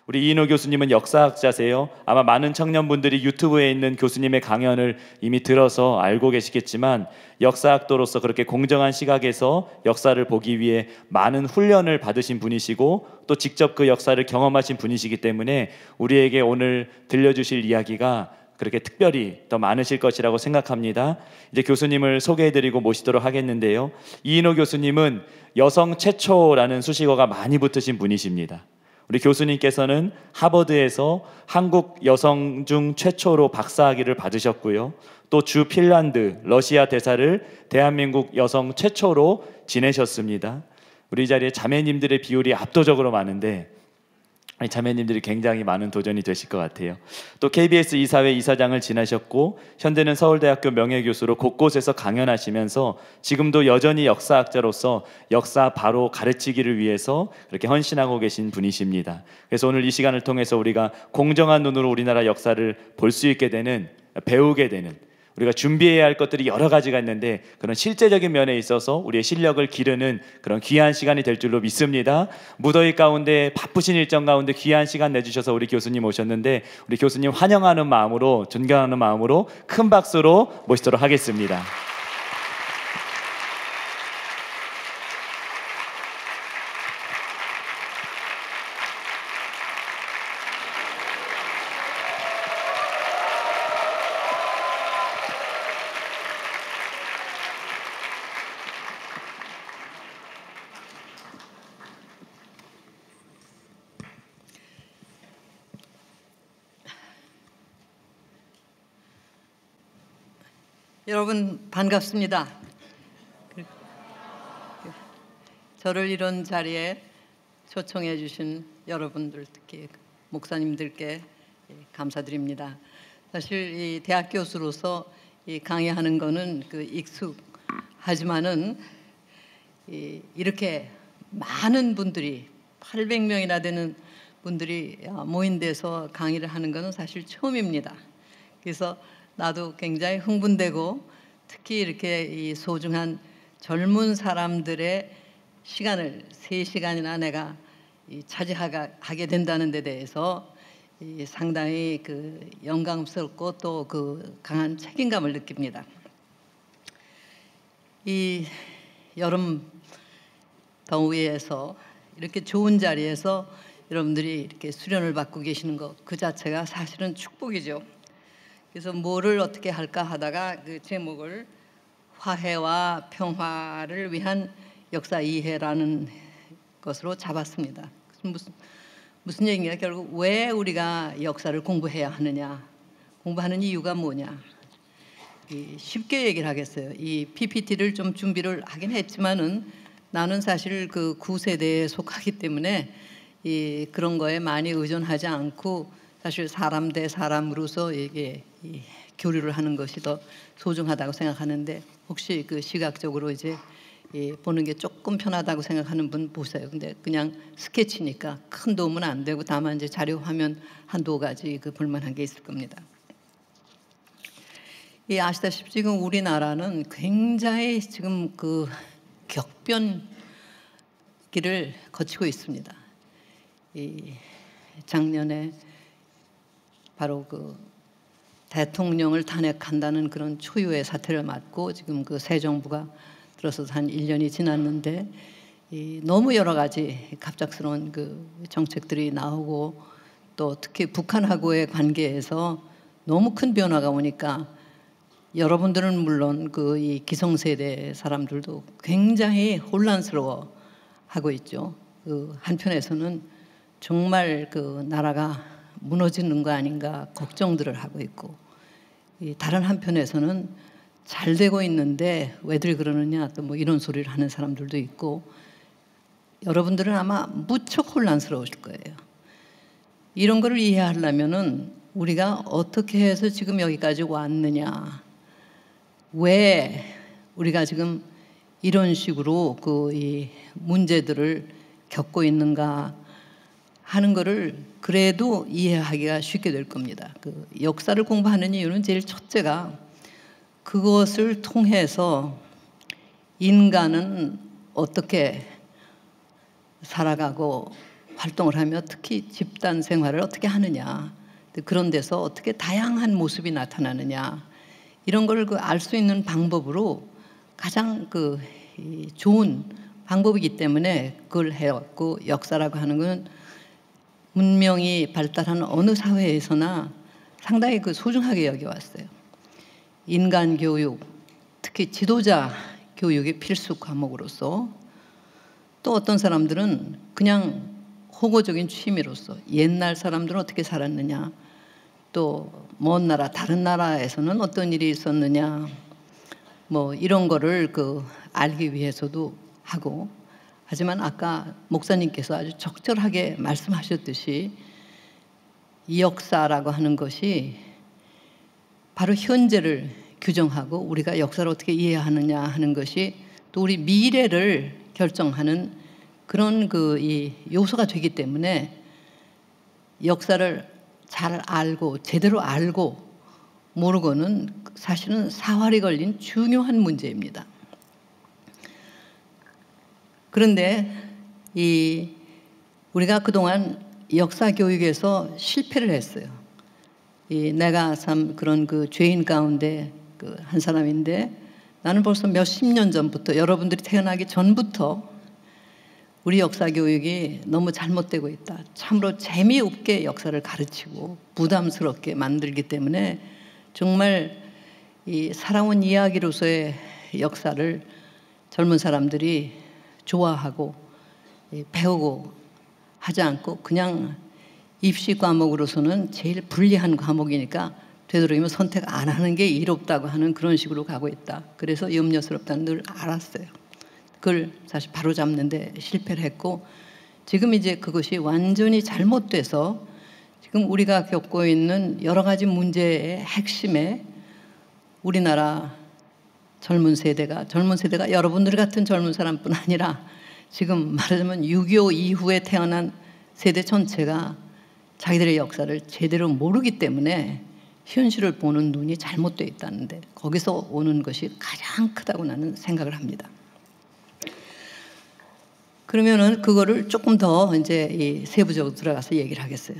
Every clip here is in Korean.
우리 이인호 교수님은 역사학자세요. 아마 많은 청년분들이 유튜브에 있는 교수님의 강연을 이미 들어서 알고 계시겠지만 역사학도로서 그렇게 공정한 시각에서 역사를 보기 위해 많은 훈련을 받으신 분이시고 또 직접 그 역사를 경험하신 분이시기 때문에 우리에게 오늘 들려주실 이야기가 그렇게 특별히 더 많으실 것이라고 생각합니다. 이제 교수님을 소개해드리고 모시도록 하겠는데요. 이인호 교수님은 여성 최초라는 수식어가 많이 붙으신 분이십니다. 우리 교수님께서는 하버드에서 한국 여성 중 최초로 박사학위를 받으셨고요. 또 주 핀란드, 러시아 대사를 대한민국 여성 최초로 지내셨습니다. 우리 자리에 자매님들의 비율이 압도적으로 많은데 자매님들이 굉장히 많은 도전이 되실 것 같아요. 또 KBS 이사회 이사장을 지내셨고 현재는 서울대학교 명예교수로 곳곳에서 강연하시면서 지금도 여전히 역사학자로서 역사 바로 가르치기를 위해서 그렇게 헌신하고 계신 분이십니다. 그래서 오늘 이 시간을 통해서 우리가 공정한 눈으로 우리나라 역사를 볼 수 있게 되는, 배우게 되는, 우리가 준비해야 할 것들이 여러 가지가 있는데 그런 실제적인 면에 있어서 우리의 실력을 기르는 그런 귀한 시간이 될 줄로 믿습니다. 무더위 가운데 바쁘신 일정 가운데 귀한 시간 내주셔서 우리 교수님 오셨는데 우리 교수님 환영하는 마음으로, 존경하는 마음으로 큰 박수로 모시도록 하겠습니다. 여러분 반갑습니다. 저를 이런 자리에 초청해 주신 여러분들, 특히 목사님들께 감사드립니다. 사실 이 대학 교수로서 이 강의하는 거는 익숙하지만은 이렇게 많은 분들이 800명이나 되는 분들이 모인 데서 강의를 하는 거는 사실 처음입니다. 그래서 나도 굉장히 흥분되고 특히 이렇게 이 소중한 젊은 사람들의 시간을 3시간이나 내가 차지하게 된다는 데 대해서 상당히 영광스럽고 또 강한 책임감을 느낍니다. 이 여름 더위에서 이렇게 좋은 자리에서 여러분들이 이렇게 수련을 받고 계시는 것 그 자체가 사실은 축복이죠. 그래서 뭐를 어떻게 할까 하다가 그 제목을 화해와 평화를 위한 역사 이해라는 것으로 잡았습니다. 무슨 얘기인가? 결국 왜 우리가 역사를 공부해야 하느냐, 공부하는 이유가 뭐냐. 쉽게 얘기를 하겠어요. 이 PPT를 좀 준비를 하긴 했지만은 나는 사실 그 9세대에 속하기 때문에 그런 거에 많이 의존하지 않고 사실 사람 대 사람으로서 이게 교류를 하는 것이 더 소중하다고 생각하는데 혹시 시각적으로 이제 보는 게 조금 편하다고 생각하는 분 보세요. 근데 그냥 스케치니까 큰 도움은 안 되고 다만 이제 자료 화면 한두 가지 볼만한 게 있을 겁니다. 아시다시피 지금 우리나라는 굉장히 지금 격변기를 거치고 있습니다. 작년에 바로 대통령을 탄핵한다는 그런 초유의 사태를 맞고 지금 새 정부가 들어서 한 1년이 지났는데 너무 여러 가지 갑작스러운 정책들이 나오고 또 특히 북한하고의 관계에서 너무 큰 변화가 오니까 여러분들은 물론 이 기성세대 사람들도 굉장히 혼란스러워 하고 있죠. 한편에서는 정말 나라가 무너지는 거 아닌가 걱정들을 하고 있고 다른 한편에서는 잘 되고 있는데 왜들 그러느냐 또 이런 소리를 하는 사람들도 있고 여러분들은 아마 무척 혼란스러우실 거예요. 이런 거를 이해하려면은 우리가 어떻게 해서 지금 여기까지 왔느냐, 왜 우리가 지금 이런 식으로 이 문제들을 겪고 있는가 하는 거를 그래도 이해하기가 쉽게 될 겁니다. 역사를 공부하는 이유는 제일 첫째가 그것을 통해서 인간은 어떻게 살아가고 활동을 하며 특히 집단 생활을 어떻게 하느냐, 그런 데서 어떻게 다양한 모습이 나타나느냐, 이런 걸 알 수 있는 방법으로 가장 좋은 방법이기 때문에 그걸 해왔고, 역사라고 하는 건 문명이 발달하는 어느 사회에서나 상당히 소중하게 여겨왔어요. 인간 교육, 특히 지도자 교육의 필수 과목으로서, 또 어떤 사람들은 그냥 호고적인 취미로서 옛날 사람들은 어떻게 살았느냐, 또 먼 나라 다른 나라에서는 어떤 일이 있었느냐, 뭐 이런 거를 알기 위해서도 하고, 하지만 아까 목사님께서 아주 적절하게 말씀하셨듯이 이 역사라고 하는 것이 바로 현재를 규정하고 우리가 역사를 어떻게 이해하느냐 하는 것이 또 우리 미래를 결정하는 그런 이 요소가 되기 때문에 역사를 잘 알고 제대로 알고 모르고는 사실은 사활이 걸린 중요한 문제입니다. 그런데 우리가 그동안 역사 교육에서 실패를 했어요. 내가 참 그런 죄인 가운데 한 사람인데, 나는 벌써 몇십 년 전부터, 여러분들이 태어나기 전부터 우리 역사 교육이 너무 잘못되고 있다. 참으로 재미없게 역사를 가르치고 부담스럽게 만들기 때문에 정말 살아온 이야기로서의 역사를 젊은 사람들이 좋아하고 배우고 하지 않고 그냥 입시 과목으로서는 제일 불리한 과목이니까 되도록이면 선택 안 하는 게 이롭다고 하는 그런 식으로 가고 있다. 그래서 염려스럽다는 늘 알았어요. 그걸 사실 바로잡는데 실패를 했고, 지금 이제 그것이 완전히 잘못돼서 지금 우리가 겪고 있는 여러 가지 문제의 핵심에 우리나라 젊은 세대가 여러분들 같은 젊은 사람뿐 아니라 지금 말하자면 6.25 이후에 태어난 세대 전체가 자기들의 역사를 제대로 모르기 때문에 현실을 보는 눈이 잘못되어 있다는데, 거기서 오는 것이 가장 크다고 나는 생각을 합니다. 그러면은 그거를 조금 더 이제 세부적으로 들어가서 얘기를 하겠어요.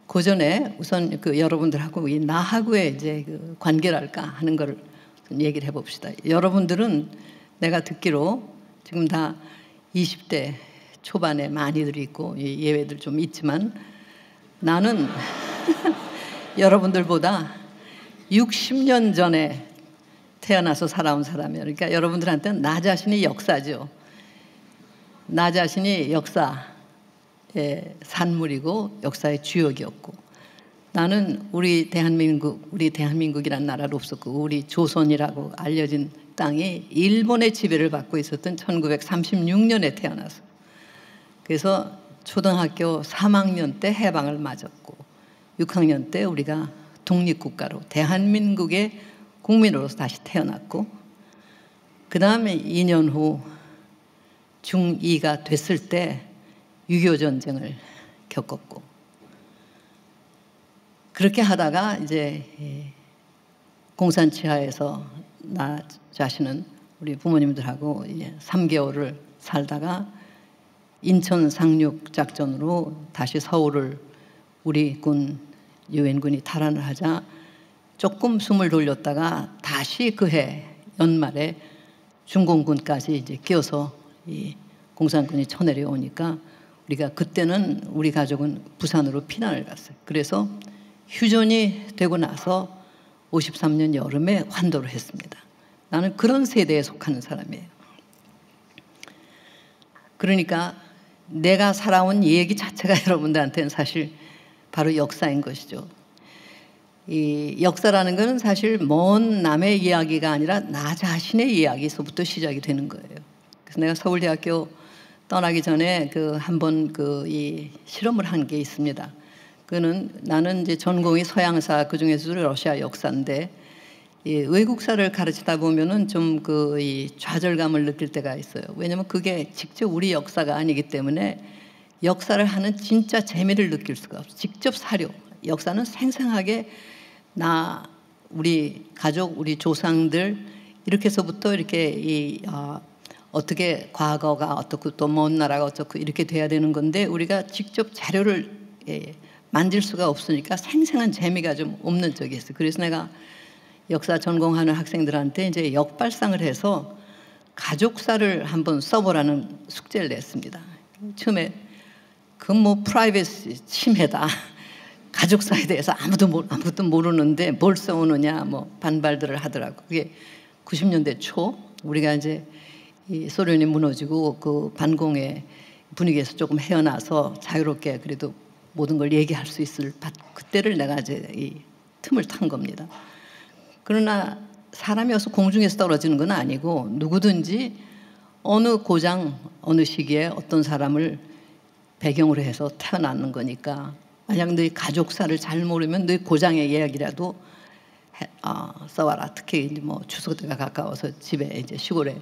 그 전에 우선 여러분들하고 나하고의 이제 관계랄까 하는 거를 얘기를 해봅시다. 여러분들은 내가 듣기로 지금 다 20대 초반에 많이들 있고 예외들 좀 있지만, 나는 여러분들보다 60년 전에 태어나서 살아온 사람이에요. 그러니까 여러분들한테는 나 자신이 역사죠. 나 자신이 역사의 산물이고 역사의 주역이었고, 나는 우리 대한민국이라는 나라도 없었고 우리 조선이라고 알려진 땅이 일본의 지배를 받고 있었던 1936년에 태어나서, 그래서 초등학교 3학년 때 해방을 맞았고 6학년 때 우리가 독립국가로 대한민국의 국민으로서 다시 태어났고, 그 다음에 2년 후 중2가 됐을 때 6.25 전쟁을 겪었고, 그렇게 하다가 이제 공산치하에서 나 자신은 우리 부모님들하고 3개월을 살다가 인천 상륙 작전으로 다시 서울을 우리 유엔군이 탈환을 하자 조금 숨을 돌렸다가 다시 그해 연말에 중공군까지 이제 끼어서 이 공산군이 쳐내려오니까 우리가 그때는 우리 가족은 부산으로 피난을 갔어요. 그래서 휴전이 되고 나서 53년 여름에 환도를 했습니다. 나는 그런 세대에 속하는 사람이에요. 그러니까 내가 살아온 얘기 자체가 여러분들한테는 사실 바로 역사인 것이죠. 이 역사라는 것은 사실 먼 남의 이야기가 아니라 나 자신의 이야기에서부터 시작이 되는 거예요. 그래서 내가 서울대학교 떠나기 전에 한번 이 실험을 한 게 있습니다. 그는 나는 이제 전공이 서양사, 그 중에서도 러시아 역사인데, 이 외국사를 가르치다 보면은 좀 이 좌절감을 느낄 때가 있어요. 왜냐면 그게 직접 우리 역사가 아니기 때문에 역사를 하는 진짜 재미를 느낄 수가 없어요. 직접 사료. 역사는 생생하게 우리 가족, 우리 조상들 이렇게 해서부터 이렇게 어떻게 과거가 어떻고 또 먼 나라가 어떻고 이렇게 돼야 되는 건데 우리가 직접 자료를 만질 수가 없으니까 생생한 재미가 좀 없는 적이 있어요. 그래서 내가 역사 전공하는 학생들한테 이제 역발상을 해서 가족사를 한번 써보라는 숙제를 냈습니다. 처음에 그 뭐 프라이버시 침해다. 가족사에 대해서 아무것도 모르는데 뭘 써오느냐 뭐 반발들을 하더라고. 그게 90년대 초 우리가 이제 이 소련이 무너지고 그 반공의 분위기에서 조금 헤어나서 자유롭게 그래도 모든 걸 얘기할 수 있을 그때를 내가 이제 이 틈을 탄 겁니다. 그러나 사람이 어서 공중에서 떨어지는 건 아니고 누구든지 어느 고장 어느 시기에 어떤 사람을 배경으로 해서 태어나는 거니까 만약 너희 가족사를 잘 모르면 너희 고장의 이야기라도 써와라. 특히 이제 뭐 추석 때가 가까워서 집에 이제 시골에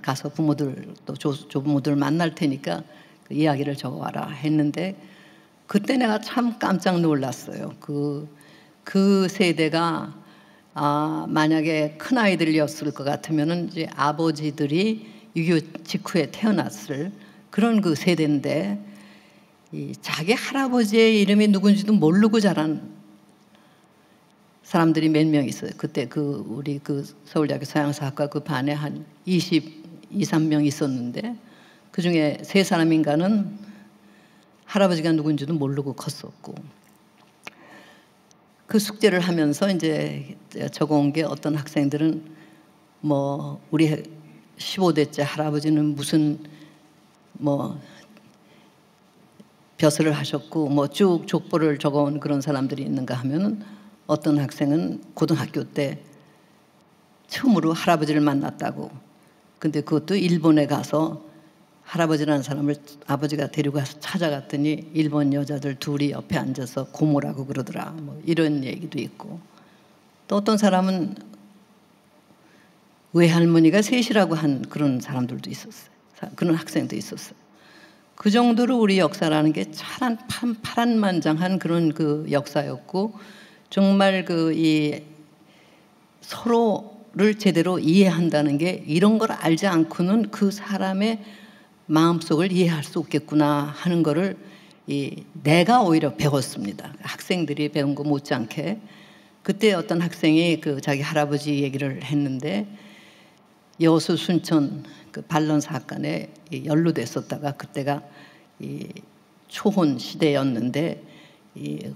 가서 부모들 또 조부모들 만날 테니까 그 이야기를 적어와라 했는데 그때 내가 참 깜짝 놀랐어요. 그 세대가 만약에 큰 아이들이었을 것 같으면은 이제 아버지들이 6.25 직후에 태어났을 그런 그 세대인데 자기 할아버지의 이름이 누군지도 모르고 자란 사람들이 몇 명 있어요. 그때 우리 서울대학교 서양사학과 그 반에 한 23명 있었는데 그 중에 3사람인가는 할아버지가 누군지도 모르고 컸었고 그 숙제를 하면서 이제 적어온 게 어떤 학생들은 뭐 우리 15대째 할아버지는 무슨 뭐 벼슬을 하셨고 뭐 쭉 족보를 적어온 그런 사람들이 있는가 하면은 어떤 학생은 고등학교 때 처음으로 할아버지를 만났다고. 근데 그것도 일본에 가서 할아버지라는 사람을 아버지가 데리고 가서 찾아갔더니 일본 여자들 둘이 옆에 앉아서 고모라고 그러더라. 뭐 이런 얘기도 있고. 또 어떤 사람은 외할머니가 셋이라고 한 그런 사람들도 있었어요. 그런 학생도 있었어요. 그 정도로 우리 역사라는 게 파란만장한 그런 그 역사였고 정말 이 서로를 제대로 이해한다는 게 이런 걸 알지 않고는 그 사람의 마음속을 이해할 수 없겠구나 하는 거를 내가 오히려 배웠습니다. 학생들이 배운 거 못지않게. 그때 어떤 학생이 자기 할아버지 얘기를 했는데 여수 순천 그 반론 사건에 연루됐었다가 그때가 초혼 시대였는데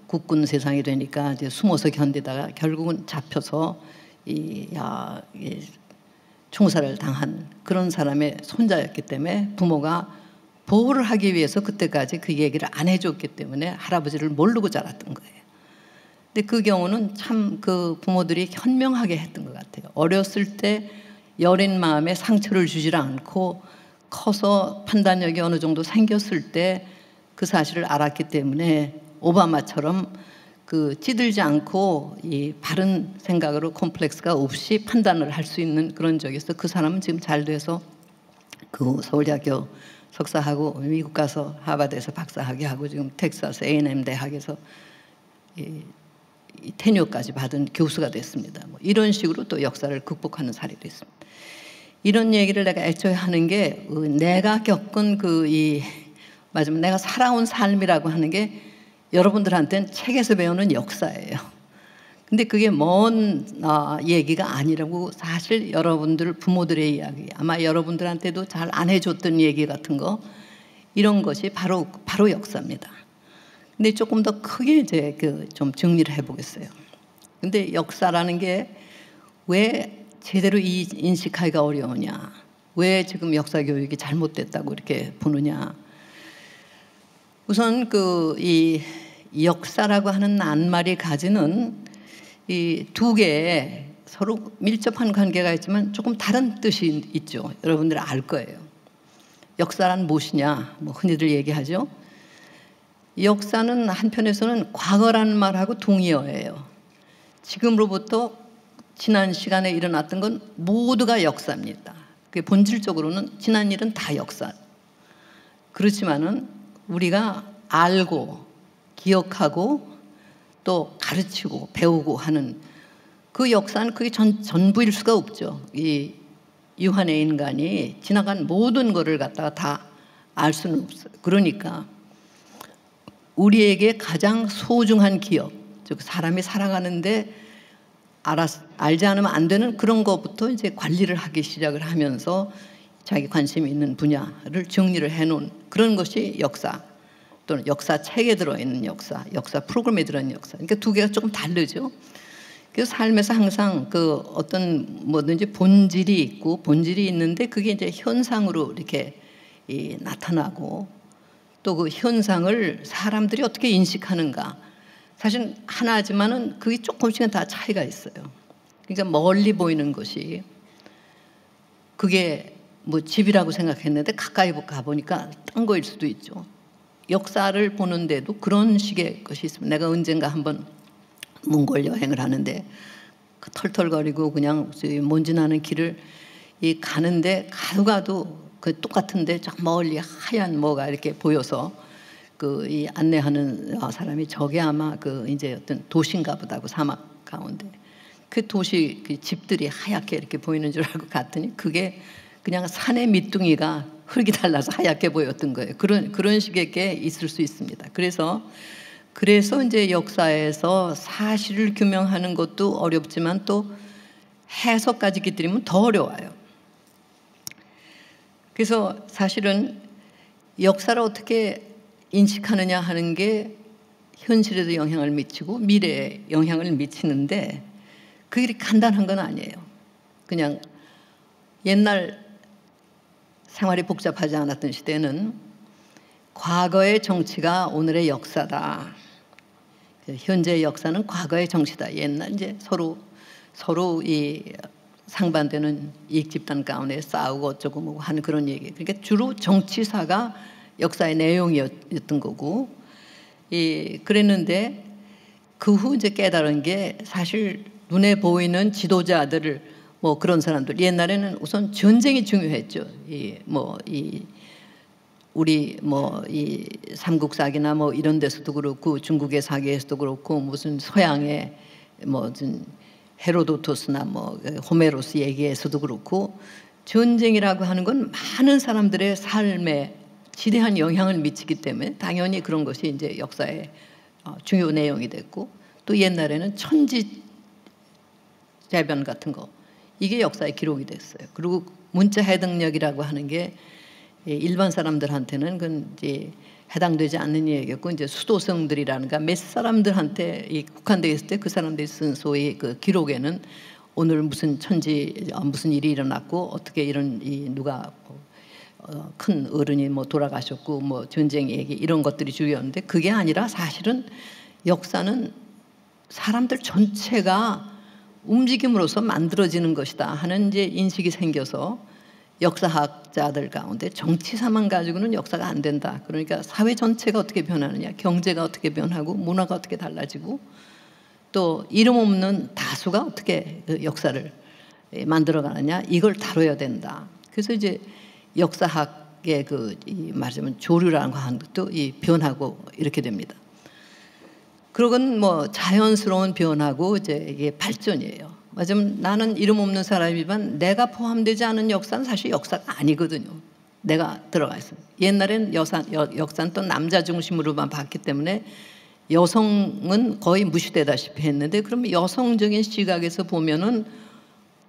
국군 세상이 되니까 이제 숨어서 견디다가 결국은 잡혀서 총살을 당한 그런 사람의 손자였기 때문에 부모가 보호를 하기 위해서 그때까지 그 얘기를 안 해줬기 때문에 할아버지를 모르고 자랐던 거예요. 근데 그 경우는 참 그 부모들이 현명하게 했던 것 같아요. 어렸을 때 여린 마음에 상처를 주질 않고 커서 판단력이 어느 정도 생겼을 때 그 사실을 알았기 때문에 오바마처럼 찌들지 않고 이 바른 생각으로 콤플렉스가 없이 판단을 할 수 있는 그런 적에서 그 사람은 지금 잘 돼서 서울대학교 석사하고 미국 가서 하버드에서 박사학위 하고 지금 텍사스 A&M 대학에서 테뉴어까지 받은 교수가 됐습니다. 뭐 이런 식으로 또 역사를 극복하는 사례도 있습니다. 이런 얘기를 내가 애초에 하는 게 내가 겪은 맞으면 내가 살아온 삶이라고 하는 게 여러분들한테는 책에서 배우는 역사예요. 근데 그게 먼 얘기가 아니라고 사실 여러분들 부모들의 이야기 아마 여러분들한테도 잘 안 해줬던 얘기 같은 거 이런 것이 바로 역사입니다. 근데 조금 더 크게 이제 좀 정리를 해보겠어요. 근데 역사라는 게 왜 제대로 인식하기가 어려우냐? 왜 지금 역사 교육이 잘못됐다고 이렇게 보느냐? 우선 이 역사라고 하는 낱말이 가지는 이 두 개의 서로 밀접한 관계가 있지만 조금 다른 뜻이 있죠. 여러분들 알 거예요. 역사란 무엇이냐? 뭐 흔히들 얘기하죠. 역사는 한편에서는 과거라는 말하고 동의어예요. 지금으로부터 지난 시간에 일어났던 건 모두가 역사입니다. 그게 본질적으로는 지난 일은 다 역사. 그렇지만은 우리가 알고 기억하고 또 가르치고 배우고 하는 그 역사는 그게 전부일 수가 없죠. 유한의 인간이 지나간 모든 것을 갖다가 다 알 수는 없어요. 그러니까 우리에게 가장 소중한 기업, 즉 사람이 살아가는데 알지 않으면 안 되는 그런 것부터 이제 관리를 하기 시작을 하면서 자기 관심이 있는 분야를 정리를 해놓은 그런 것이 역사, 또는 역사책에 들어있는 역사 프로그램에 들어있는 역사. 그러니까 두 개가 조금 다르죠. 그래서 삶에서 항상 그 어떤 뭐든지 본질이 있고, 본질이 있는데 그게 이제 현상으로 이렇게 나타나고, 또 그 현상을 사람들이 어떻게 인식하는가. 사실 하나지만은 그게 조금씩은 다 차이가 있어요. 그러니까 멀리 보이는 것이 그게 뭐 집이라고 생각했는데 가까이 가보니까 딴 거일 수도 있죠. 역사를 보는데도 그런 식의 것이 있습니다. 내가 언젠가 한번 몽골 여행을 하는데 그 털털거리고 그냥 먼지 나는 길을 가는데 가도 그 똑같은데 저 멀리 하얀 뭐가 이렇게 보여서 이 안내하는 사람이 저게 아마 이제 어떤 도시인가 보다고, 사막 가운데 그 도시 그 집들이 하얗게 이렇게 보이는 줄 알고 갔더니 그게 그냥 산의 밑둥이가 흙이 달라서 하얗게 보였던 거예요. 그런 식의 게 있을 수 있습니다. 그래서 이제 역사에서 사실을 규명하는 것도 어렵지만 또 해석까지 깃들이면 더 어려워요. 그래서 사실은 역사를 어떻게 인식하느냐 하는 게 현실에도 영향을 미치고 미래에 영향을 미치는데 그게 이렇게 간단한 건 아니에요. 그냥 옛날 생활이 복잡하지 않았던 시대는 과거의 정치가 오늘의 역사다. 현재의 역사는 과거의 정치다. 옛날 이제 서로 이 상반되는 이익 집단 가운데 싸우고 어쩌고 뭐고 하는 그런 얘기. 그러니까 주로 정치사가 역사의 내용이었던 거고, 그랬는데 그 후 이제 깨달은 게 사실 눈에 보이는 지도자들을 뭐 그런 사람들, 옛날에는 우선 전쟁이 중요했죠. 우리 이 삼국사기나 뭐 이런 데서도 그렇고 중국의 사기에서도 그렇고 무슨 서양의 무슨 헤로도토스나 뭐 호메로스 얘기에서도 그렇고 전쟁이라고 하는 건 많은 사람들의 삶에 지대한 영향을 미치기 때문에 당연히 그런 것이 이제 역사의 중요 내용이 됐고, 또 옛날에는 천지재변 같은 거 이게 역사의 기록이 됐어요. 그리고 문자 해당력이라고 하는 게 일반 사람들한테는 그건 이제 해당되지 않는 얘기였고, 이제 수도성들이라는가 몇 사람들한테 국한되어 있을 때 그 사람들이 쓴 소위 그 기록에는 오늘 무슨 무슨 일이 일어났고 어떻게 이런 누가 큰 어른이 뭐 돌아가셨고 뭐 전쟁 얘기 이런 것들이 주요한데, 그게 아니라 사실은 역사는 사람들 전체가 움직임으로써 만들어지는 것이다 하는 이제 인식이 생겨서 역사학자들 가운데 정치사만 가지고는 역사가 안 된다. 그러니까 사회 전체가 어떻게 변하느냐, 경제가 어떻게 변하고 문화가 어떻게 달라지고 또 이름 없는 다수가 어떻게 그 역사를 만들어가느냐, 이걸 다뤄야 된다. 그래서 이제 역사학의 말하자면 조류라는 거 하는 것도 변하고 이렇게 됩니다. 그건 뭐 자연스러운 변화고 이제 이게 발전이에요. 맞으면 나는 이름 없는 사람이지만 내가 포함되지 않은 역사는 사실 역사가 아니거든요. 내가 들어가 있어요. 옛날엔 역사는 또 남자 중심으로만 봤기 때문에 여성은 거의 무시되다시피 했는데, 그러면 여성적인 시각에서 보면은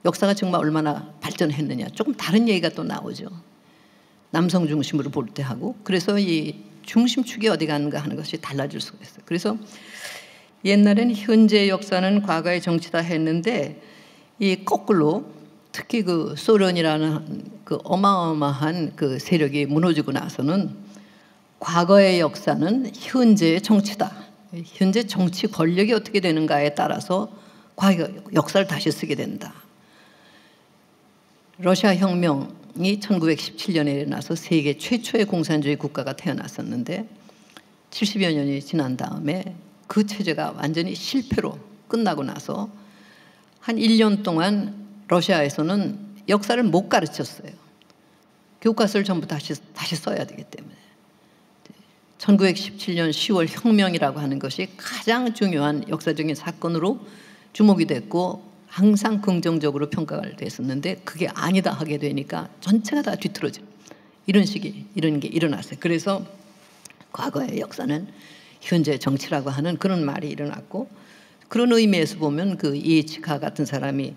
역사가 정말 얼마나 발전했느냐, 조금 다른 얘기가 또 나오죠. 남성 중심으로 볼 때 하고. 그래서 이 중심축이 어디 가는가 하는 것이 달라질 수가 있어요. 그래서 옛날엔 현재의 역사는 과거의 정치다 했는데, 이 거꾸로 특히 그 소련이라는 그 어마어마한 그 세력이 무너지고 나서는 과거의 역사는 현재의 정치다. 현재 정치 권력이 어떻게 되는가에 따라서 과거 역사를 다시 쓰게 된다. 러시아 혁명이 1917년에 일어나서 세계 최초의 공산주의 국가가 태어났었는데 70여 년이 지난 다음에 그 체제가 완전히 실패로 끝나고 나서 한 1년 동안 러시아에서는 역사를 못 가르쳤어요. 교과서를 전부 다시 써야 되기 때문에. 1917년 10월 혁명이라고 하는 것이 가장 중요한 역사적인 사건으로 주목이 됐고, 항상 긍정적으로 평가가 됐었는데 그게 아니다 하게 되니까 전체가 다 뒤틀어져. 이런 게 일어났어요. 그래서 과거의 역사는 현재 정치라고 하는 그런 말이 일어났고, 그런 의미에서 보면 그 이에치카 같은 사람이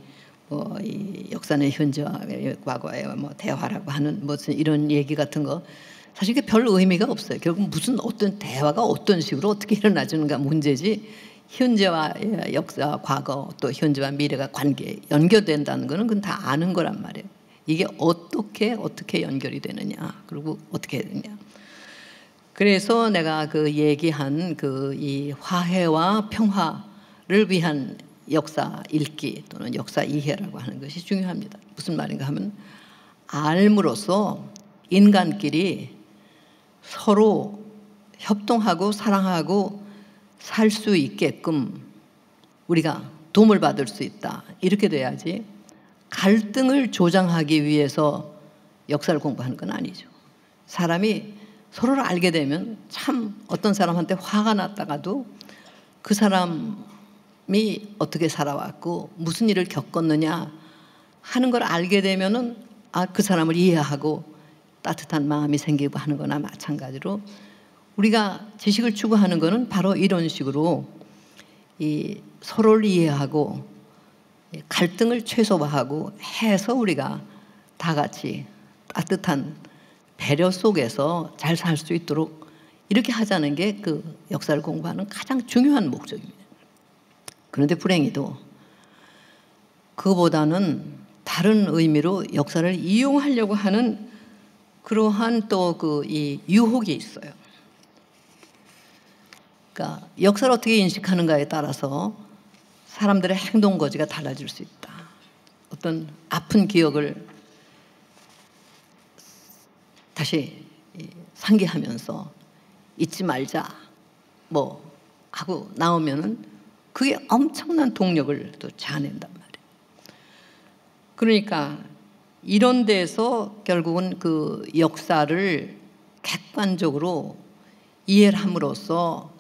뭐 이 역사는 현재와 과거의 뭐 대화라고 하는 무슨 이런 얘기 같은 거 사실 그게 별 의미가 없어요. 결국 무슨 어떤 대화가 어떤 식으로 어떻게 일어나주는가 문제지, 현재와 역사, 과거 또 현재와 미래가 관계 연결된다는 거는 그건 다 아는 거란 말이에요. 이게 어떻게 연결이 되느냐, 그리고 어떻게 되느냐. 그래서 내가 그 얘기한 그 이 화해와 평화를 위한 역사 읽기 또는 역사 이해라고 하는 것이 중요합니다. 무슨 말인가 하면 알므로써 인간끼리 서로 협동하고 사랑하고 살 수 있게끔 우리가 도움을 받을 수 있다. 이렇게 돼야지 갈등을 조장하기 위해서 역사를 공부하는 건 아니죠. 사람이 서로를 알게 되면 참 어떤 사람한테 화가 났다가도 그 사람이 어떻게 살아왔고 무슨 일을 겪었느냐 하는 걸 알게 되면은 그 사람을 이해하고 따뜻한 마음이 생기고 하는 거나 마찬가지로 우리가 지식을 추구하는 거는 바로 이런 식으로 이 서로를 이해하고 갈등을 최소화하고 해서 우리가 다 같이 따뜻한 배려 속에서 잘 살 수 있도록 이렇게 하자는 게 그 역사를 공부하는 가장 중요한 목적입니다. 그런데 불행히도 그거보다는 다른 의미로 역사를 이용하려고 하는 그러한 또 그 이 유혹이 있어요. 그러니까 역사를 어떻게 인식하는가에 따라서 사람들의 행동 거지가 달라질 수 있다. 어떤 아픈 기억을 다시 상기하면서 잊지 말자 뭐 하고 나오면은 그게 엄청난 동력을 또 자아낸단 말이에요. 그러니까 이런 데서 결국은 그 역사를 객관적으로 이해를 함으로써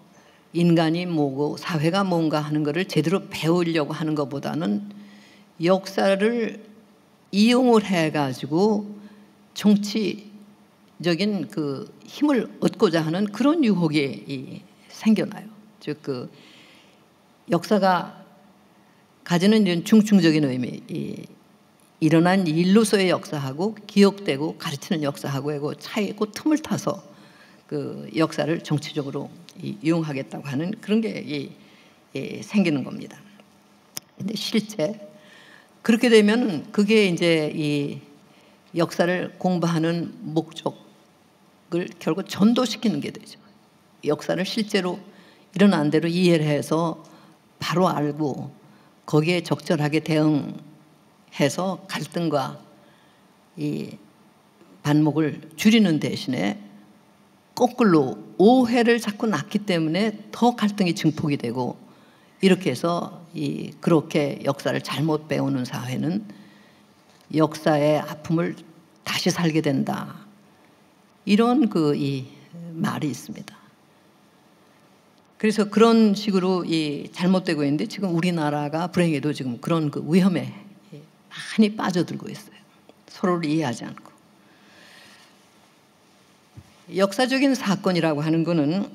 인간이 뭐고 사회가 뭔가 하는 것을 제대로 배우려고 하는 것보다는 역사를 이용을 해가지고 정치적인 그 힘을 얻고자 하는 그런 유혹이 생겨나요. 즉 그 역사가 가지는 이런 중충적인 의미, 일어난 일로서의 역사하고 기억되고 가르치는 역사하고의 차이고 틈을 타서 그 역사를 정치적으로 이용하겠다고 하는 그런 게 생기는 겁니다. 근데 실제 그렇게 되면 그게 이제 이 역사를 공부하는 목적을 결국 전도시키는 게 되죠. 역사를 실제로 일어난 대로 이해를 해서 바로 알고 거기에 적절하게 대응해서 갈등과 이 반목을 줄이는 대신에 거꾸로 오해를 자꾸 낳기 때문에 더 갈등이 증폭이 되고, 이렇게 해서 그렇게 역사를 잘못 배우는 사회는 역사의 아픔을 다시 살게 된다. 이런 이 말이 있습니다. 그래서 그런 식으로 잘못되고 있는데 지금 우리나라가 불행히도 지금 그런 그 위험에 많이 빠져들고 있어요. 서로를 이해하지 않고. 역사적인 사건이라고 하는 거는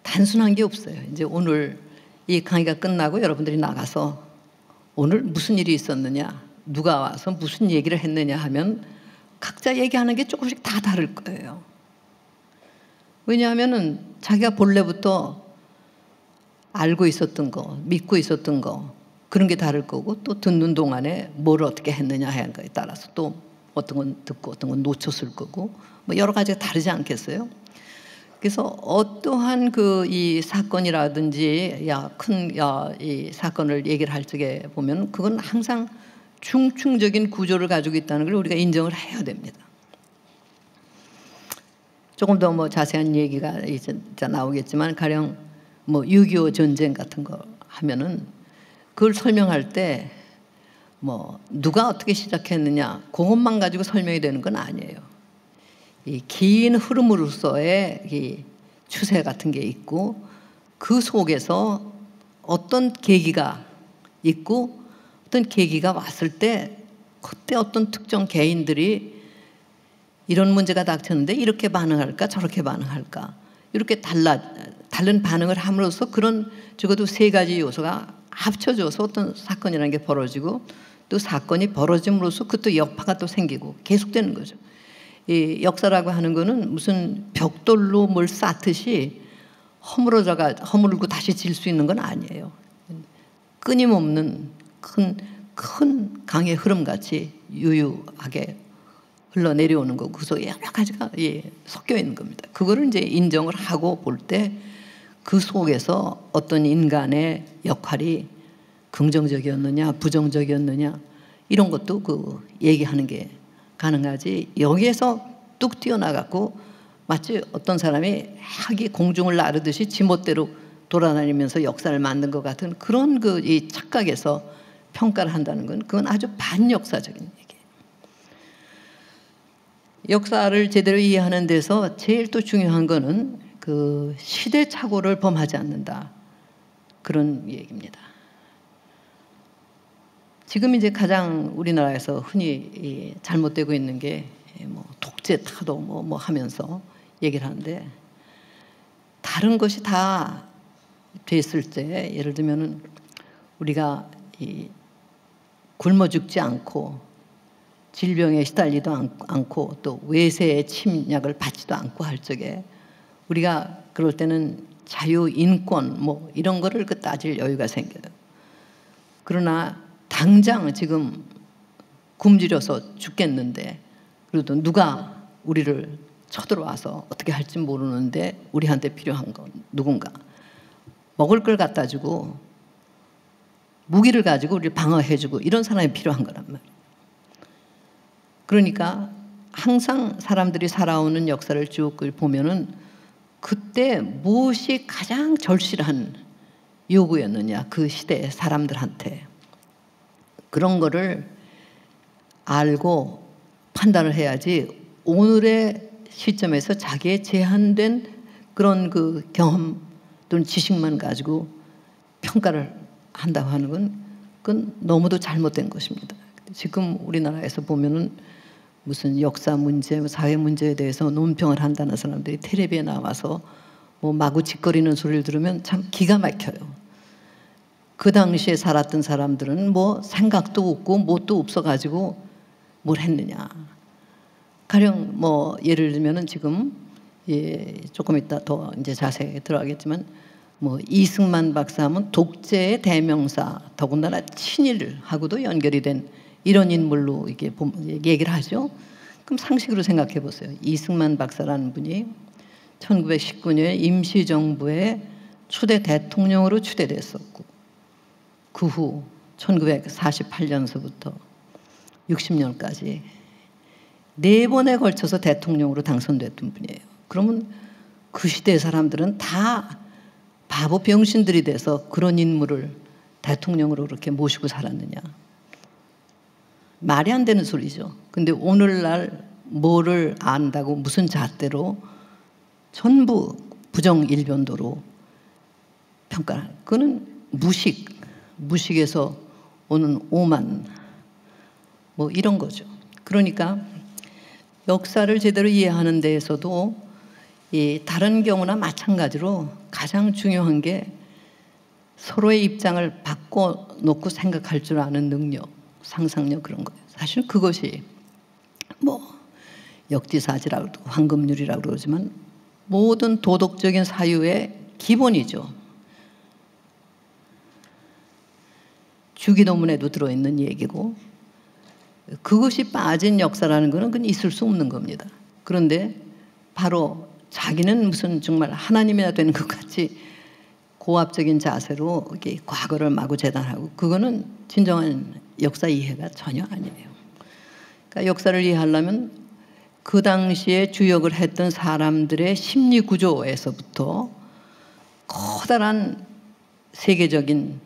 단순한 게 없어요. 이제 오늘 이 강의가 끝나고 여러분들이 나가서 오늘 무슨 일이 있었느냐, 누가 와서 무슨 얘기를 했느냐 하면 각자 얘기하는 게 조금씩 다 다를 거예요. 왜냐하면은 자기가 본래부터 알고 있었던 거, 믿고 있었던 거 그런 게 다를 거고, 또 듣는 동안에 뭘 어떻게 했느냐 하는 거에 따라서 또 어떤 건 듣고 어떤 건 놓쳤을 거고 뭐 여러 가지가 다르지 않겠어요? 그래서 어떠한 이 사건이라든지 이 사건을 얘기를 할 적에 보면 그건 항상 중충적인 구조를 가지고 있다는 걸 우리가 인정을 해야 됩니다. 조금 더 뭐 자세한 얘기가 이제 나오겠지만 가령 뭐 6.25 전쟁 같은 거 하면은 그걸 설명할 때 뭐 누가 어떻게 시작했느냐 그것만 가지고 설명이 되는 건 아니에요. 이 긴 흐름으로서의 이 추세 같은 게 있고 그 속에서 어떤 계기가 있고 어떤 계기가 왔을 때 그때 어떤 특정 개인들이 이런 문제가 닥쳤는데 이렇게 반응할까 저렇게 반응할까 이렇게 다른 반응을 함으로써 그런 적어도 세 가지 요소가 합쳐져서 어떤 사건이라는 게 벌어지고 또 사건이 벌어짐으로써 그또 여파가 또 생기고 계속되는 거죠. 이 역사라고 하는 거는 무슨 벽돌로 뭘 쌓듯이 허물고 다시 질 수 있는 건 아니에요. 끊임없는 큰 강의 흐름같이 유유하게 흘러내려오는 거고 그 속에 여러 가지가 섞여 있는 겁니다. 그거를 이제 인정을 하고 볼 때 그 속에서 어떤 인간의 역할이 긍정적이었느냐 부정적이었느냐 이런 것도 그 얘기하는 게 가능하지 여기에서 뚝 튀어나갔고 마치 어떤 사람이 학이 공중을 나르듯이 지멋대로 돌아다니면서 역사를 만든 것 같은 그런 이 착각에서 평가를 한다는 건 그건 아주 반역사적인 얘기예요. 역사를 제대로 이해하는 데서 제일 또 중요한 거는 그 시대착오를 범하지 않는다. 그런 얘기입니다. 지금 이제 가장 우리나라에서 흔히 잘못되고 있는 게 뭐 독재 타도 뭐 하면서 얘기를 하는데 다른 것이 다 됐을 때 예를 들면은 우리가 굶어 죽지 않고 질병에 시달리도 않고 또 외세의 침략을 받지도 않고 할 적에 우리가 그럴 때는 자유, 인권 뭐 이런 거를 따질 여유가 생겨요. 그러나 당장 지금 굶주려서 죽겠는데 그래도 누가 우리를 쳐들어와서 어떻게 할지 모르는데 우리한테 필요한 건 누군가 먹을 걸 갖다 주고 무기를 가지고 우리를 방어해주고 이런 사람이 필요한 거란 말이에요. 그러니까 항상 사람들이 살아오는 역사를 쭉 보면은 그때 무엇이 가장 절실한 요구였느냐 그 시대의 사람들한테 그런 거를 알고 판단을 해야지 오늘의 시점에서 자기의 제한된 그런 그 경험 또는 지식만 가지고 평가를 한다고 하는 건 그건 너무도 잘못된 것입니다. 지금 우리나라에서 보면은 무슨 역사 문제, 사회 문제에 대해서 논평을 한다는 사람들이 텔레비에 나와서 뭐 마구 짓거리는 소리를 들으면 참 기가 막혀요. 그 당시에 살았던 사람들은 뭐 생각도 없고 뭣도 없어가지고 뭘 했느냐. 가령 뭐 예를 들면은 지금 조금 이따 더 이제 자세히 들어가겠지만 뭐 이승만 박사 하면 독재의 대명사 더군다나 친일하고도 연결이 된 이런 인물로 이게 얘기를 하죠. 그럼 상식으로 생각해 보세요. 이승만 박사라는 분이 1919년에 임시정부의 초대 대통령으로 추대됐었고 그 후 1948년서부터 60년까지 4번에 걸쳐서 대통령으로 당선됐던 분이에요. 그러면 그 시대 사람들은 다 바보 병신들이 돼서 그런 인물을 대통령으로 그렇게 모시고 살았느냐. 말이 안 되는 소리죠. 근데 오늘날 뭐를 안다고 무슨 잣대로 전부 부정일변도로 평가하는 그거는 무식에서 오는 오만 뭐 이런 거죠. 그러니까 역사를 제대로 이해하는 데에서도 이 다른 경우나 마찬가지로 가장 중요한 게 서로의 입장을 바꿔놓고 생각할 줄 아는 능력, 상상력 그런 거예요. 사실 그것이 뭐 역지사지라고 그러고 황금률이라고 그러지만 모든 도덕적인 사유의 기본이죠. 주기도문에도 들어있는 얘기고 그것이 빠진 역사라는 것은 그건 있을 수 없는 겁니다. 그런데 바로 자기는 무슨 정말 하나님이나 되는 것 같이 고압적인 자세로 이렇게 과거를 마구 재단하고 그거는 진정한 역사 이해가 전혀 아니에요. 그러니까 역사를 이해하려면 그 당시에 주역을 했던 사람들의 심리 구조에서부터 커다란 세계적인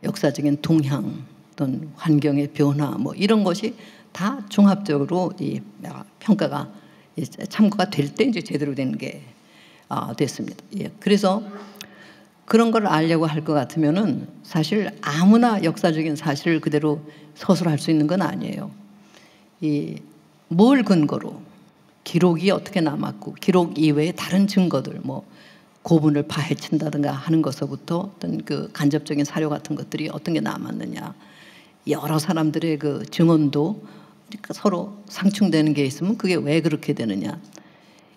역사적인 동향 또는 환경의 변화 뭐 이런 것이 다 종합적으로 이 평가가 참고가 될 때 이제 제대로 된 게 됐습니다. 예. 그래서 그런 걸 알려고 할 것 같으면은 사실 아무나 역사적인 사실을 그대로 서술할 수 있는 건 아니에요. 뭘 근거로 기록이 어떻게 남았고 기록 이외에 다른 증거들 뭐 고분을 파헤친다든가 하는 것서부터 어떤 그 간접적인 사료 같은 것들이 어떤 게 남았느냐, 여러 사람들의 그 증언도 그러니까 서로 상충되는 게 있으면 그게 왜 그렇게 되느냐,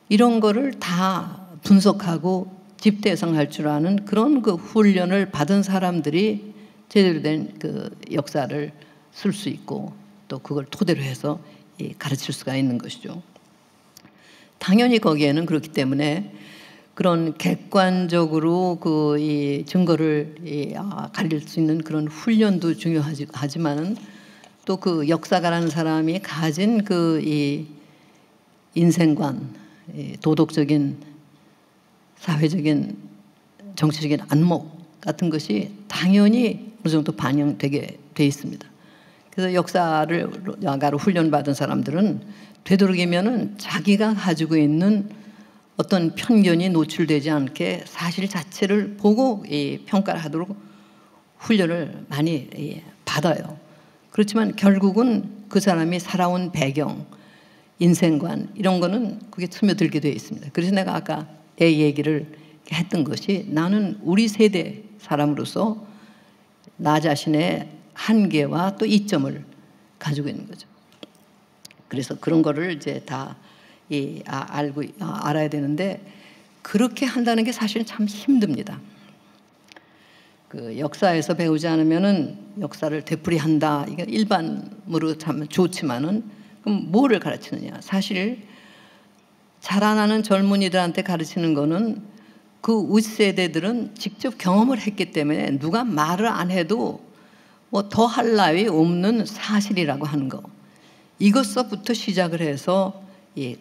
이런 거를 다 분석하고 집대성할 줄 아는 그런 그 훈련을 받은 사람들이 제대로 된 그 역사를 쓸 수 있고 또 그걸 토대로 해서 가르칠 수가 있는 것이죠. 당연히 거기에는 그렇기 때문에 그런 객관적으로 그 이 증거를 가릴 수 있는 그런 훈련도 중요하지만은 또 그 역사가라는 사람이 가진 그 이 인생관, 도덕적인, 사회적인, 정치적인 안목 같은 것이 당연히 어느 정도 반영되게 돼 있습니다. 그래서 역사가로 훈련받은 사람들은 되도록이면은 자기가 가지고 있는 어떤 편견이 노출되지 않게 사실 자체를 보고 평가를 하도록 훈련을 많이 받아요. 그렇지만 결국은 그 사람이 살아온 배경, 인생관 이런 거는 그게 스며들게 되어 있습니다. 그래서 내가 아까 애 얘기를 했던 것이 나는 우리 세대 사람으로서 나 자신의 한계와 또 이점을 가지고 있는 거죠. 그래서 그런 거를 이제 다 알아야 되는데 그렇게 한다는 게 사실 참 힘듭니다. 그 역사에서 배우지 않으면은 역사를 되풀이한다. 이게 일반으로 참 좋지만은 그럼 뭐를 가르치느냐? 사실 자라나는 젊은이들한테 가르치는 거는 그 윗세대들은 직접 경험을 했기 때문에 누가 말을 안 해도 뭐 더 할 나위 없는 사실이라고 하는 거. 이것서부터 시작을 해서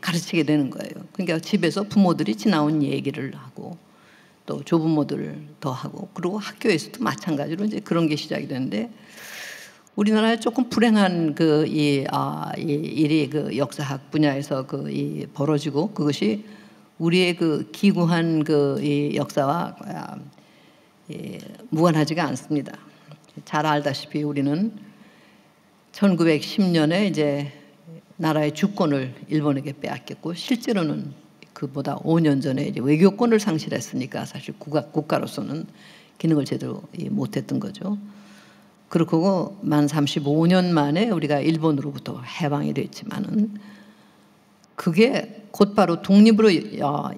가르치게 되는 거예요. 그러니까 집에서 부모들이 지나온 얘기를 하고 또 조부모들 더 하고 그리고 학교에서도 마찬가지로 이제 그런 게 시작이 되는데 우리나라에 조금 불행한 그 일이 그 역사학 분야에서 벌어지고 그것이 우리의 그 기구한 이 역사와 무관하지가 않습니다. 잘 알다시피 우리는 1910년에 이제 나라의 주권을 일본에게 빼앗겼고 실제로는 그보다 5년 전에 이제 외교권을 상실했으니까 사실 국가로서는 기능을 제대로 못했던 거죠. 그렇고 만 35년 만에 우리가 일본으로부터 해방이 됐지만은 그게 곧바로 독립으로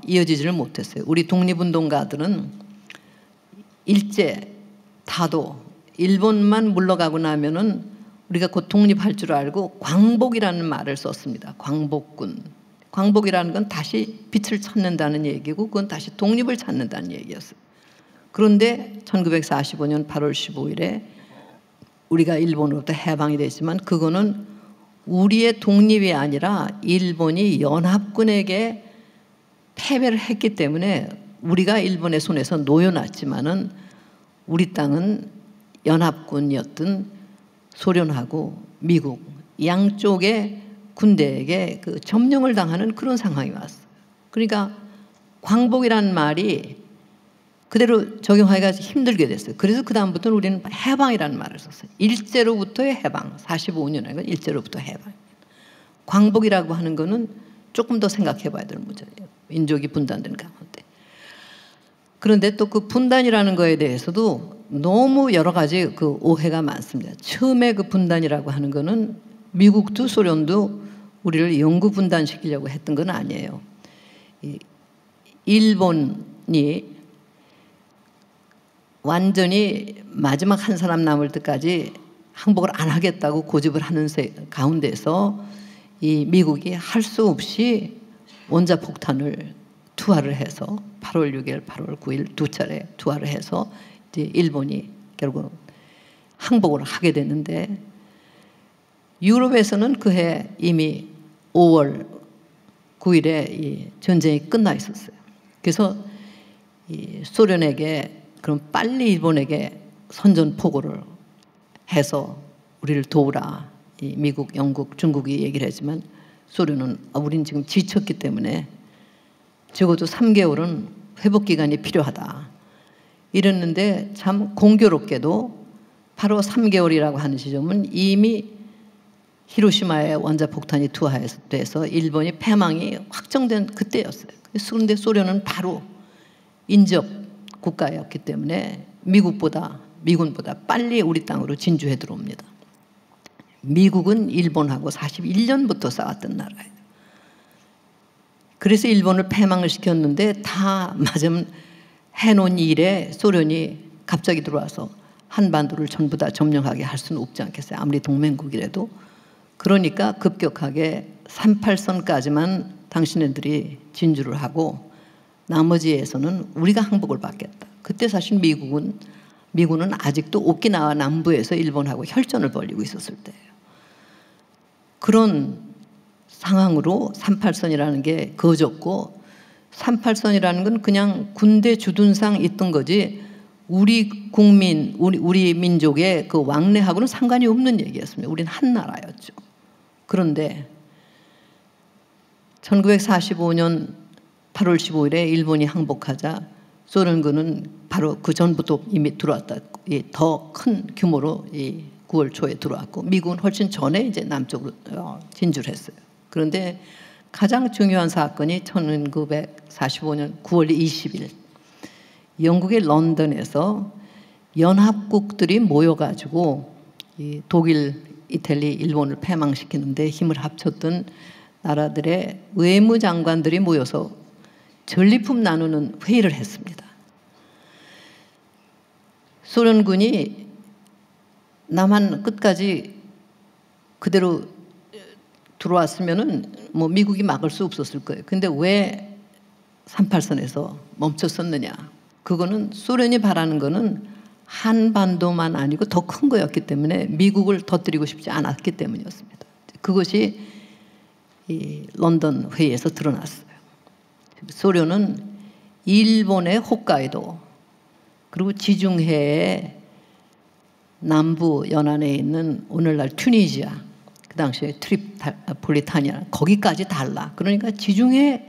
이어지지를 못했어요. 우리 독립운동가들은 일제 타도 일본만 물러가고 나면은 우리가 곧 독립할 줄 알고 광복이라는 말을 썼습니다. 광복군. 광복이라는 건 다시 빛을 찾는다는 얘기고 그건 다시 독립을 찾는다는 얘기였어요. 그런데 1945년 8월 15일에 우리가 일본으로부터 해방이 됐지만 그거는 우리의 독립이 아니라 일본이 연합군에게 패배를 했기 때문에 우리가 일본의 손에서 놓여놨지만은 우리 땅은 연합군이었던 소련하고 미국 양쪽의 군대에게 그 점령을 당하는 그런 상황이 왔어요. 그러니까 광복이라는 말이 그대로 적용하기가 힘들게 됐어요. 그래서 그 다음부터는 우리는 해방이라는 말을 썼어요. 일제로부터의 해방, 45년 아니고 일제로부터 해방. 광복이라고 하는 거는 조금 더 생각해봐야 될 문제예요. 민족이 분단된 가운데. 그런데 또 그 분단이라는 거에 대해서도 너무 여러 가지 그 오해가 많습니다. 처음에 그 분단이라고 하는 거는 미국도 소련도 우리를 영구 분단시키려고 했던 건 아니에요. 일본이 완전히 마지막 한 사람 남을 때까지 항복을 안 하겠다고 고집을 하는 가운데서 이 미국이 할 수 없이 원자폭탄을 투하를 해서 8월 6일, 8월 9일 두 차례 투하를 해서 이제 일본이 결국 항복을 하게 됐는데 유럽에서는 그해 이미 5월 9일에 이 전쟁이 끝나 있었어요. 그래서 이 소련에게 그럼 빨리 일본에게 선전포고를 해서 우리를 도우라. 이 미국, 영국, 중국이 얘기를 했지만 소련은 우린 지금 지쳤기 때문에 적어도 3개월은 회복 기간이 필요하다. 이랬는데 참 공교롭게도 바로 3개월이라고 하는 시점은 이미 히로시마에 원자폭탄이 투하돼서 일본이 패망이 확정된 그때였어요. 그런데 소련은 바로 인접 국가였기 때문에 미군보다 빨리 우리 땅으로 진주해 들어옵니다. 미국은 일본하고 41년부터 싸웠던 나라예요. 그래서 일본을 패망을 시켰는데 다 맞으면 해놓은 일에 소련이 갑자기 들어와서 한반도를 전부 다 점령하게 할 수는 없지 않겠어요. 아무리 동맹국이라도. 그러니까 급격하게 38선까지만 당신네들이 진주를 하고 나머지에서는 우리가 항복을 받겠다. 그때 사실 미군은 아직도 오키나와 남부에서 일본하고 혈전을 벌이고 있었을 때예요. 그런 상황으로 38선이라는 게 그어졌고, 38선이라는 건 그냥 군대 주둔상 있던 거지 우리 국민, 우리 민족의 그 왕래하고는 상관이 없는 얘기였습니다. 우리는 한 나라였죠. 그런데 1945년 8월 15일에 일본이 항복하자 소련군은 바로 그 전부터 이미 들어왔다. 더 큰 규모로 9월 초에 들어왔고, 미국은 훨씬 전에 이제 남쪽으로 진주를 했어요. 그런데 가장 중요한 사건이 1945년 9월 20일 영국의 런던에서 연합국들이 모여가지고 이 독일, 이탈리, 일본을 패망시키는데 힘을 합쳤던 나라들의 외무장관들이 모여서 전리품 나누는 회의를 했습니다. 소련군이 남한 끝까지 그대로 들어왔으면은 뭐 미국이 막을 수 없었을 거예요. 근데 왜 38선에서 멈췄었느냐? 그거는 소련이 바라는 거는 한반도만 아니고 더 큰 거였기 때문에 미국을 터뜨리고 싶지 않았기 때문이었습니다. 그것이 이 런던 회의에서 드러났어요. 소련은 일본의 홋카이도 그리고 지중해의 남부 연안에 있는 오늘날 튜니지아, 그 당시에 트리폴리타니아, 거기까지 달라. 그러니까 지중해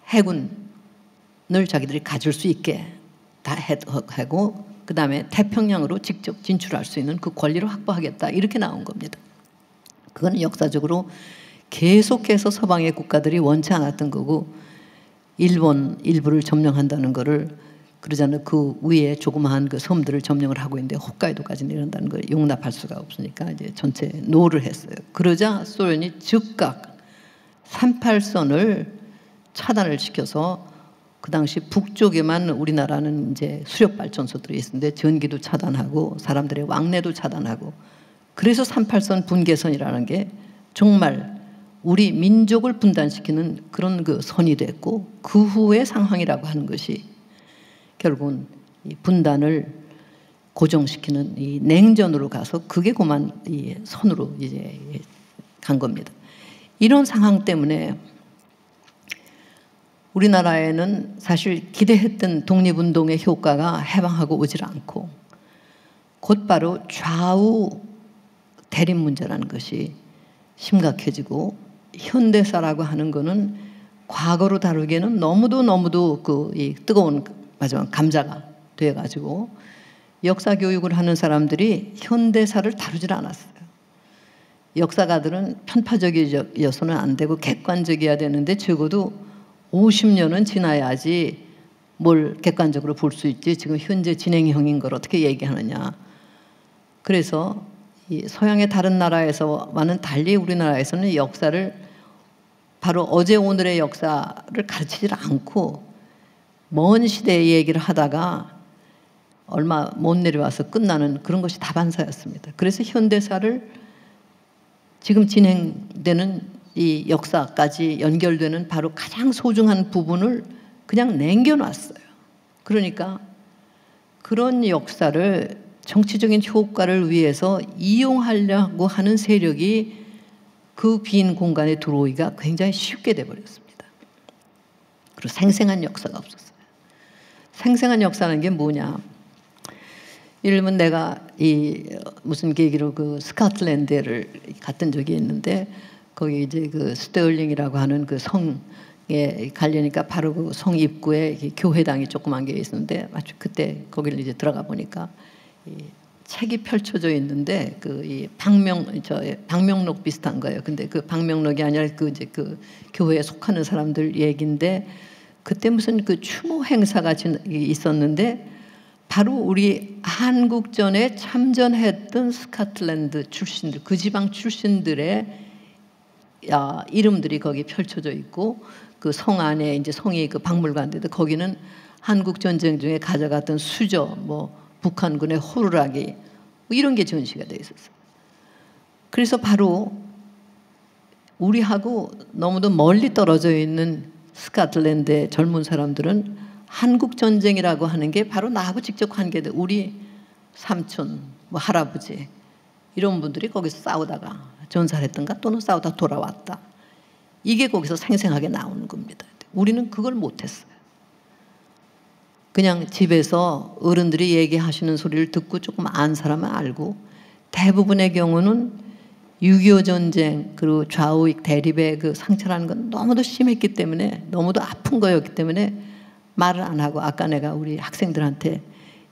해군을 자기들이 가질 수 있게 다 하고, 그 다음에 태평양으로 직접 진출할 수 있는 그 권리를 확보하겠다, 이렇게 나온 겁니다. 그건 역사적으로 계속해서 서방의 국가들이 원치 않았던 거고, 일본 일부를 점령한다는 거를, 그러잖아요. 그 위에 조그마한 그 섬들을 점령을 하고 있는데 홋카이도까지 내려온다는 걸 용납할 수가 없으니까 이제 전체 노를 했어요. 그러자 소련이 즉각 38선을 차단을 시켜서, 그 당시 북쪽에만 우리나라는 이제 수력 발전소들이 있었는데 전기도 차단하고 사람들의 왕래도 차단하고, 그래서 38선 분계선이라는 게 정말 우리 민족을 분단시키는 그런 그 선이 됐고, 그 후의 상황이라고 하는 것이 결국은 이 분단을 고정시키는 이 냉전으로 가서 그게 그만 이 선으로 이제 간 겁니다. 이런 상황 때문에 우리나라에는 사실 기대했던 독립운동의 효과가 해방하고 오질 않고, 곧바로 좌우 대립 문제라는 것이 심각해지고, 현대사라고 하는 거는 과거로 다루기에는 너무도 이 뜨거운 마지막 감자가 돼가지고 역사 교육을 하는 사람들이 현대사를 다루질 않았어요. 역사가들은 편파적이어서는 안 되고 객관적이어야 되는데 적어도 50년은 지나야지 뭘 객관적으로 볼 수 있지, 지금 현재 진행형인 걸 어떻게 얘기하느냐. 그래서 이 서양의 다른 나라에서와는 달리 우리나라에서는 역사를 바로 어제 오늘의 역사를 가르치질 않고 먼 시대의 얘기를 하다가 얼마 못 내려와서 끝나는 그런 것이 다반사였습니다. 그래서 현대사를 지금 진행되는 이 역사까지 연결되는 바로 가장 소중한 부분을 그냥 남겨놨어요. 그러니까 그런 역사를 정치적인 효과를 위해서 이용하려고 하는 세력이 그 빈 공간에 들어오기가 굉장히 쉽게 돼버렸습니다. 그리고 생생한 역사가 없었어요. 생생한 역사는 게 뭐냐? 예를 들면 내가 무슨 계기로 그 스코틀랜드를 갔던 적이 있는데, 거기 이제 그 스테얼링이라고 하는 그 성 가려니까 바로 그 성 입구에 교회당이 조그만 게 있었는데 마치 그때 거기를 이제 들어가 보니까 이 책이 펼쳐져 있는데 이 방명록 비슷한 거예요. 근데 그 방명록이 아니라 그 교회에 속하는 사람들 얘기인데 그때 무슨 그 추모 행사가 있었는데 바로 우리 한국전에 참전했던 스코틀랜드 출신들, 그 지방 출신들의 이름들이 거기 펼쳐져 있고 그 성 안에 이제 성이 그 박물관인데 거기는 한국 전쟁 중에 가져갔던 수저, 뭐 북한군의 호루라기 뭐 이런 게 전시가 돼 있었어요. 그래서 바로 우리하고 너무도 멀리 떨어져 있는 스코틀랜드의 젊은 사람들은 한국 전쟁이라고 하는 게 바로 나하고 직접 관계돼. 우리 삼촌, 뭐 할아버지 이런 분들이 거기서 싸우다가 전사했던가 또는 싸우다 돌아왔다. 이게 거기서 생생하게 나오는 겁니다. 우리는 그걸 못했어요. 그냥 집에서 어른들이 얘기하시는 소리를 듣고 조금 안 사람은 알고 대부분의 경우는 6.25 전쟁 그리고 좌우익 대립의 그 상처라는 건 너무도 심했기 때문에 너무도 아픈 거였기 때문에 말을 안 하고 아까 내가 우리 학생들한테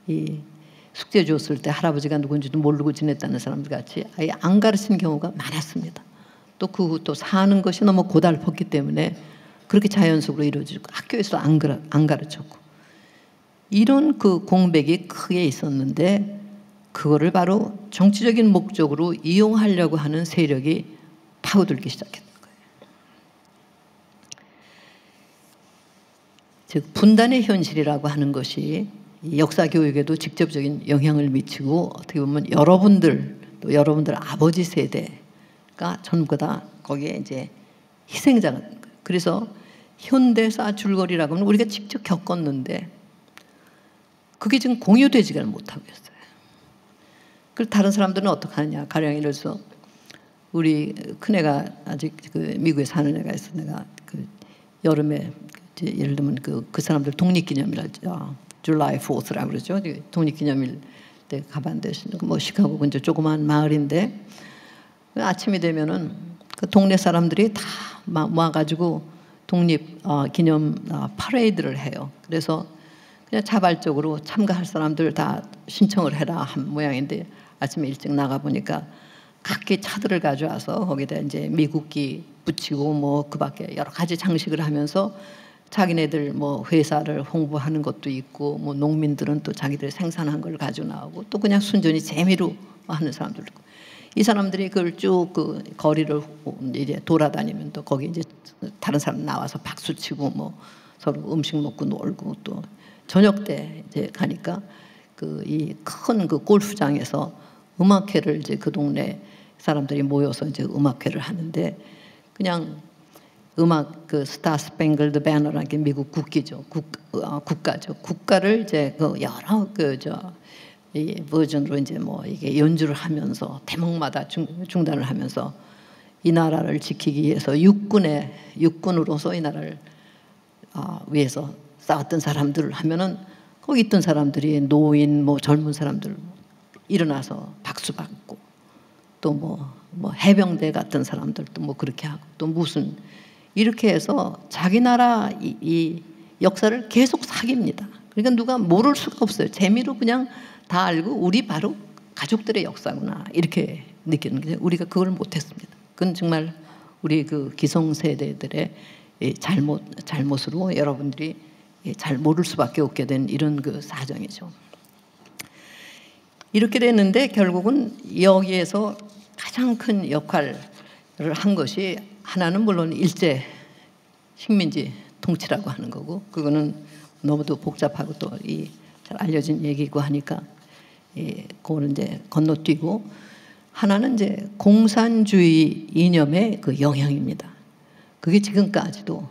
이 숙제 줬을 때 할아버지가 누군지도 모르고 지냈다는 사람들 같이 아예 안 가르치는 경우가 많았습니다. 또 그 후 또 사는 것이 너무 고달팠기 때문에 그렇게 자연적으로 이루어지고 학교에서 안 가르쳤고 이런 그 공백이 크게 있었는데 그거를 바로 정치적인 목적으로 이용하려고 하는 세력이 파고들기 시작했던 거예요. 즉 분단의 현실이라고 하는 것이 역사 교육에도 직접적인 영향을 미치고 어떻게 보면 여러분들 또 여러분들 아버지 세대가 전부 다 거기에 이제 희생자가 된 거예요. 그래서 현대사 줄거리라고 하면 우리가 직접 겪었는데 그게 지금 공유되지가 못하고 있어요. 그리고 다른 사람들은 어떻게 하느냐. 가령 예를 들어서 우리 큰애가 아직 그 미국에 사는 애가 있어. 내가 그 여름에 예를 들면 그 사람들 독립기념일이죠. July 4th라고 그러죠. 독립기념일 때 가봤는데 뭐 시카고 근처 조그마한 마을인데 아침이 되면은 그 동네 사람들이 다 모아가지고 독립 기념 파레이드를 해요. 그래서 그냥 자발적으로 참가할 사람들 다 신청을 해라 한 모양인데 아침에 일찍 나가 보니까 각기 차들을 가져와서 거기다 이제 미국기 붙이고 뭐 그밖에 여러 가지 장식을 하면서 자기네들 뭐 회사를 홍보하는 것도 있고 뭐 농민들은 또 자기들 생산한 걸 가지고 나오고 또 그냥 순전히 재미로 하는 사람들도 있고 이 사람들이 그걸 쭉 그 거리를 이제 돌아다니면 또 거기 이제 다른 사람 나와서 박수 치고 뭐 서로 음식 먹고 놀고 또 저녁 때 이제 가니까 그 이 큰 그 골프장에서 음악회를 이제 그 동네 사람들이 모여서 이제 음악회를 하는데 그냥 음악 그 스타 스팽글드 배너라는 게 미국 국기죠. 국가죠. 국가를 이제 그 여러 이 버전으로 이제 뭐 이게 연주를 하면서 대목마다 중단을 하면서 이 나라를 지키기 위해서 육군으로서 이 나라를 위해서 싸웠던 사람들을 하면은 거기 있던 사람들이 노인 뭐 젊은 사람들 일어나서 박수 받고 또 뭐 해병대 같은 사람들도 뭐 그렇게 하고 또 무슨 이렇게 해서 자기 나라 이 역사를 계속 사깁니다. 그러니까 누가 모를 수가 없어요. 재미로 그냥 다 알고 우리 바로 가족들의 역사구나 이렇게 느끼는 게 우리가 그걸 못했습니다. 그건 정말 우리 그 기성세대들의 잘못으로 여러분들이 잘 모를 수밖에 없게 된 이런 그 사정이죠. 이렇게 됐는데 결국은 여기에서 가장 큰 역할을 한 것이 하나는 물론 일제 식민지 통치라고 하는 거고 그거는 너무도 복잡하고 또 잘 알려진 얘기고 하니까 그거는 이제 건너뛰고 하나는 이제 공산주의 이념의 그 영향입니다. 그게 지금까지도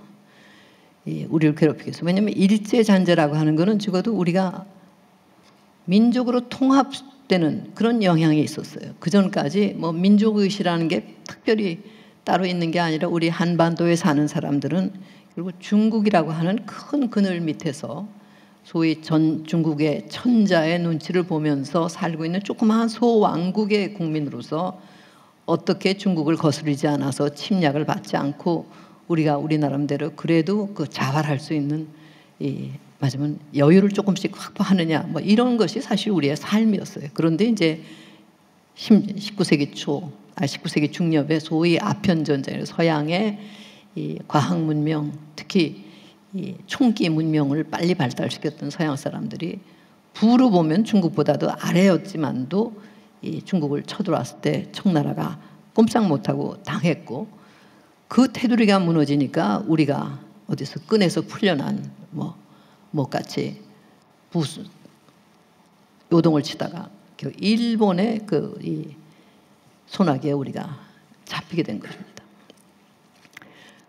우리를 괴롭히고 있어요. 왜냐하면 일제잔재라고 하는 거는 적어도 우리가 민족으로 통합되는 그런 영향이 있었어요. 그 전까지 뭐 민족의식이라는 게 특별히 따로 있는 게 아니라 우리 한반도에 사는 사람들은 그리고 중국이라고 하는 큰 그늘 밑에서 소위 중국의 천자의 눈치를 보면서 살고 있는 조그마한 소왕국의 국민으로서 어떻게 중국을 거스르지 않아서 침략을 받지 않고 우리가 우리 나름대로 그래도 그 자활할 수 있는 맞으면 여유를 조금씩 확보하느냐 뭐 이런 것이 사실 우리의 삶이었어요. 그런데 이제 19세기 19세기 중엽에 소위 아편전쟁, 서양의 이 과학 문명, 특히 이 총기 문명을 빨리 발달시켰던 서양 사람들이 부로 보면 중국보다도 아래였지만도 이 중국을 쳐들어왔을 때 청나라가 꼼짝 못하고 당했고, 그 테두리가 무너지니까 우리가 어디서 끈에서 풀려난 뭐같이 요동을 치다가 일본의 이 손아귀에 우리가 잡히게 된 것입니다.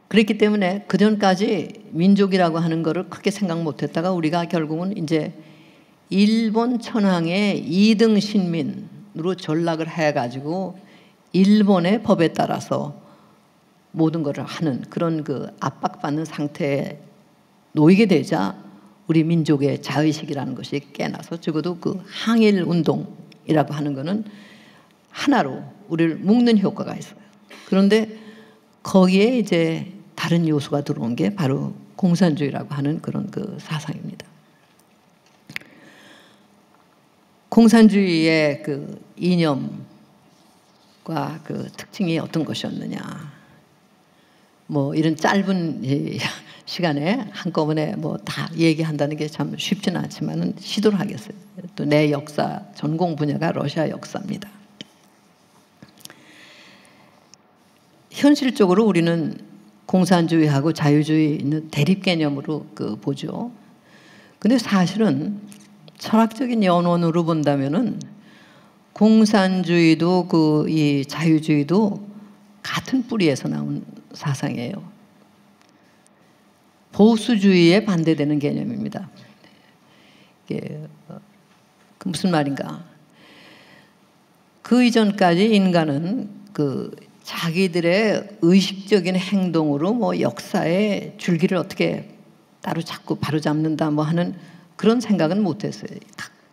그랬기 때문에 그 전까지 민족이라고 하는 것을 크게 생각 못했다가 우리가 결국은 이제 일본 천황의 2등 신민으로 전락을 해가지고 일본의 법에 따라서 모든 것을 하는 그런 그 압박받는 상태에 놓이게 되자 우리 민족의 자의식이라는 것이 깨나서 적어도 그 항일 운동이라고 하는 것은 하나로 우리를 묶는 효과가 있어요. 그런데 거기에 이제 다른 요소가 들어온 게 바로 공산주의라고 하는 그런 그 사상입니다. 공산주의의 그 이념과 그 특징이 어떤 것이었느냐. 뭐 이런 짧은 시간에 한꺼번에 뭐 다 얘기한다는 게 참 쉽지는 않지만은 시도를 하겠어요. 또 내 역사 전공 분야가 러시아 역사입니다. 현실적으로 우리는 공산주의하고 자유주의 있는 대립 개념으로 그 보죠. 근데 사실은 철학적인 연원으로 본다면은 공산주의도 그 이 자유주의도 같은 뿌리에서 나온 사상이에요. 보수주의에 반대되는 개념입니다. 이게 그 무슨 말인가? 그 이전까지 인간은 그 자기들의 의식적인 행동으로 뭐 역사의 줄기를 어떻게 따로 잡고 바로 잡는다 뭐 하는 그런 생각은 못했어요.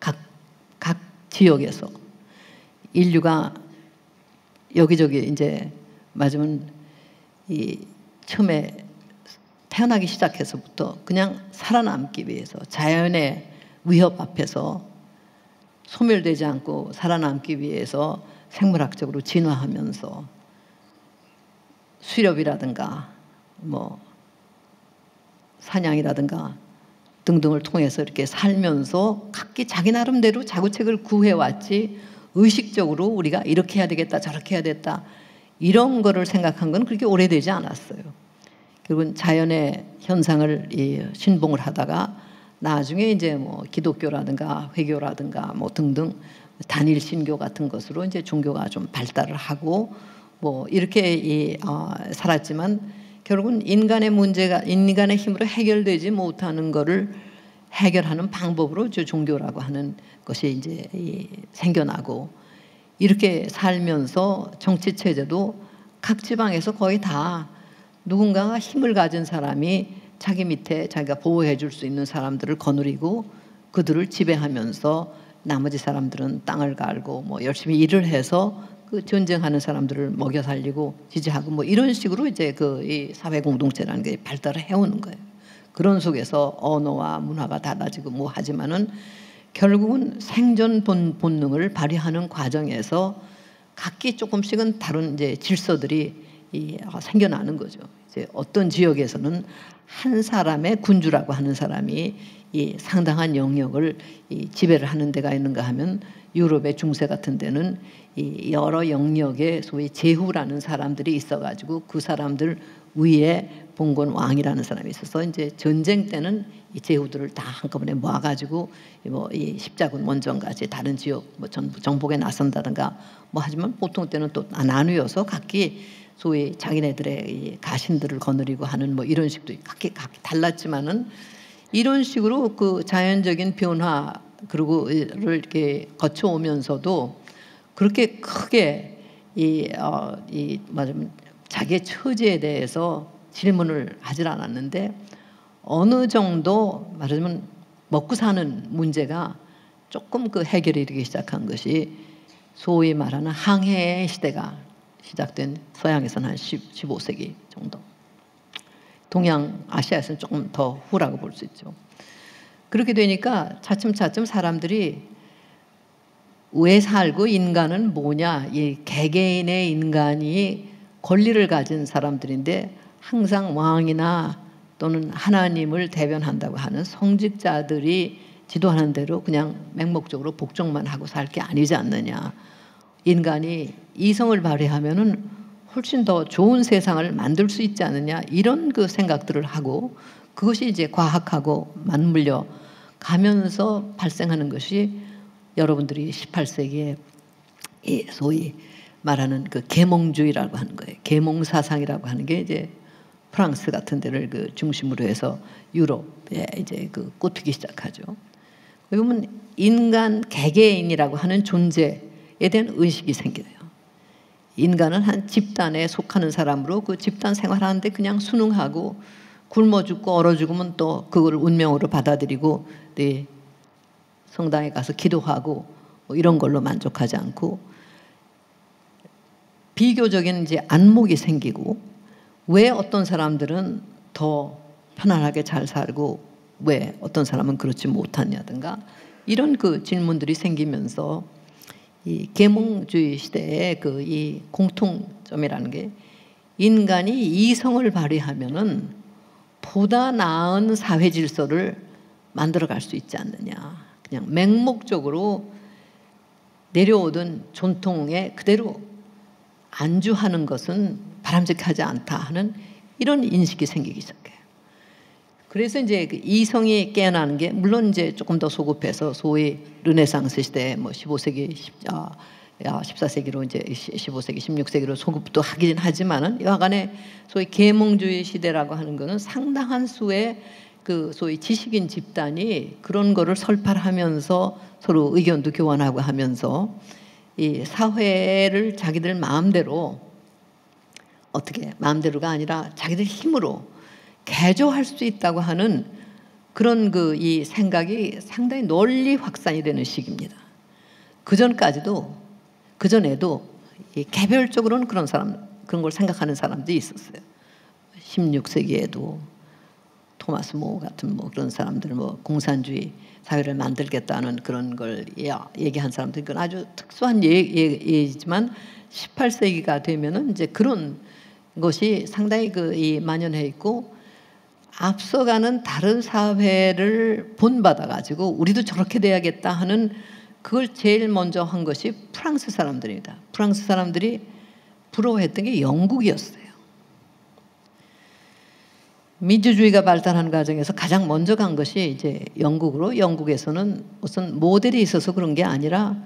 각 지역에서 인류가 여기저기 이제 맞으면 이 처음에 태어나기 시작해서부터 그냥 살아남기 위해서 자연의 위협 앞에서 소멸되지 않고 살아남기 위해서 생물학적으로 진화하면서 수렵이라든가 뭐 사냥이라든가 등등을 통해서 이렇게 살면서 각기 자기 나름대로 자구책을 구해왔지, 의식적으로 우리가 이렇게 해야 되겠다 저렇게 해야 됐다 이런 거를 생각한 건 그렇게 오래되지 않았어요. 결국은 자연의 현상을 신봉을 하다가 나중에 이제 뭐 기독교라든가 회교라든가 뭐 등등 단일 신교 같은 것으로 이제 종교가 좀 발달을 하고 뭐 이렇게 살았지만 결국은 인간의 문제가 인간의 힘으로 해결되지 못하는 것을 해결하는 방법으로 종교라고 하는 것이 이제 생겨나고, 이렇게 살면서 정치 체제도 각 지방에서 거의 다 누군가가 힘을 가진 사람이 자기 밑에 자기가 보호해 줄 수 있는 사람들을 거느리고 그들을 지배하면서 나머지 사람들은 땅을 갈고 뭐 열심히 일을 해서 그 전쟁하는 사람들을 먹여 살리고 지지하고 뭐 이런 식으로 이제 이 사회 공동체라는 게 발달을 해오는 거예요. 그런 속에서 언어와 문화가 달라지고 뭐 하지만은 결국은 생존 본능을 발휘하는 과정에서 각기 조금씩은 다른 이제 질서들이 생겨나는 거죠. 이제 어떤 지역에서는 한 사람의 군주라고 하는 사람이 상당한 영역을 지배를 하는 데가 있는가 하면 유럽의 중세 같은 데는 여러 영역에 소위 제후라는 사람들이 있어가지고 그 사람들 위에 봉건 왕이라는 사람이 있어서 이제 전쟁 때는 이 제후들을 다 한꺼번에 모아가지고 이 십자군 원정같이 다른 지역 뭐 정복에 나선다든가 뭐 하지만 보통 때는 또 나누어서 각기 소위 자기네들의 이 가신들을 거느리고 하는 뭐 이런 식도 각기 달랐지만은 이런 식으로 그 자연적인 변화 그리고를 이렇게 거쳐오면서도 그렇게 크게 말하자면 자기의 처지에 대해서 질문을 하질 않았는데 어느 정도 말하자면 먹고 사는 문제가 조금 그 해결이 되기 시작한 것이 소위 말하는 항해의 시대가 시작된 서양에서는 한 15세기 정도. 동양아시아에서는 조금 더 후라고 볼 수 있죠. 그렇게 되니까 차츰차츰 사람들이 왜 살고 인간은 뭐냐, 이 개개인의 인간이 권리를 가진 사람들인데 항상 왕이나 또는 하나님을 대변한다고 하는 성직자들이 지도하는 대로 그냥 맹목적으로 복종만 하고 살 게 아니지 않느냐. 인간이 이성을 발휘하면은 훨씬 더 좋은 세상을 만들 수 있지 않느냐, 이런 그 생각들을 하고, 그것이 이제 과학하고 맞물려 가면서 발생하는 것이 여러분들이 18세기에 이 소위 말하는 그 계몽주의라고 하는 거예요. 계몽 사상이라고 하는 게 이제 프랑스 같은 데를 그 중심으로 해서 유럽에 이제 그 꽂히기 시작하죠. 그러면 인간 개개인이라고 하는 존재에 대한 의식이 생겨요. 인간은 한 집단에 속하는 사람으로 그 집단 생활하는데 그냥 순응하고, 굶어 죽고 얼어 죽으면 또 그걸 운명으로 받아들이고, 네, 성당에 가서 기도하고 뭐 이런 걸로 만족하지 않고, 비교적인 이제 안목이 생기고, 왜 어떤 사람들은 더 편안하게 잘 살고 왜 어떤 사람은 그렇지 못하냐든가, 이런 그 질문들이 생기면서 이 계몽주의 시대의 그 이 공통점이라는 게, 인간이 이성을 발휘하면은 보다 나은 사회 질서를 만들어 갈 수 있지 않느냐. 그냥 맹목적으로 내려오던 전통에 그대로 안주하는 것은 바람직하지 않다 하는 이런 인식이 생기기 시작해요. 그래서 이제 그 이성이 깨어나는 게, 물론 이제 조금 더 소급해서 소위 르네상스 시대, 뭐 15세기, 14세기로 이제 15세기, 16세기로 소급도 하긴 하지만은, 여하간에 소위 계몽주의 시대라고 하는 거는 상당한 수의 그 소위 지식인 집단이 그런 거를 설파하면서 서로 의견도 교환하고 하면서 이 사회를 자기들 마음대로, 어떻게 마음대로가 아니라 자기들 힘으로 개조할 수 있다고 하는 그런 그 이 생각이 상당히 널리 확산이 되는 시기입니다. 그 전에도 이 개별적으로는 그런 걸 생각하는 사람들이 있었어요. 16세기에도 토마스 모 같은 뭐 그런 사람들, 뭐 공산주의 사회를 만들겠다는 그런 걸 얘기한 사람들, 그건 아주 특수한 예지만 18세기가 되면은 이제 그런 것이 상당히 그 이 만연해 있고, 앞서가는 다른 사회를 본받아 가지고 우리도 저렇게 돼야겠다 하는, 그걸 제일 먼저 한 것이 프랑스 사람들입니다. 프랑스 사람들이 부러워했던 게 영국이었어요. 민주주의가 발달하는 과정에서 가장 먼저 간 것이 이제 영국으로, 영국에서는 무슨 모델이 있어서 그런 게 아니라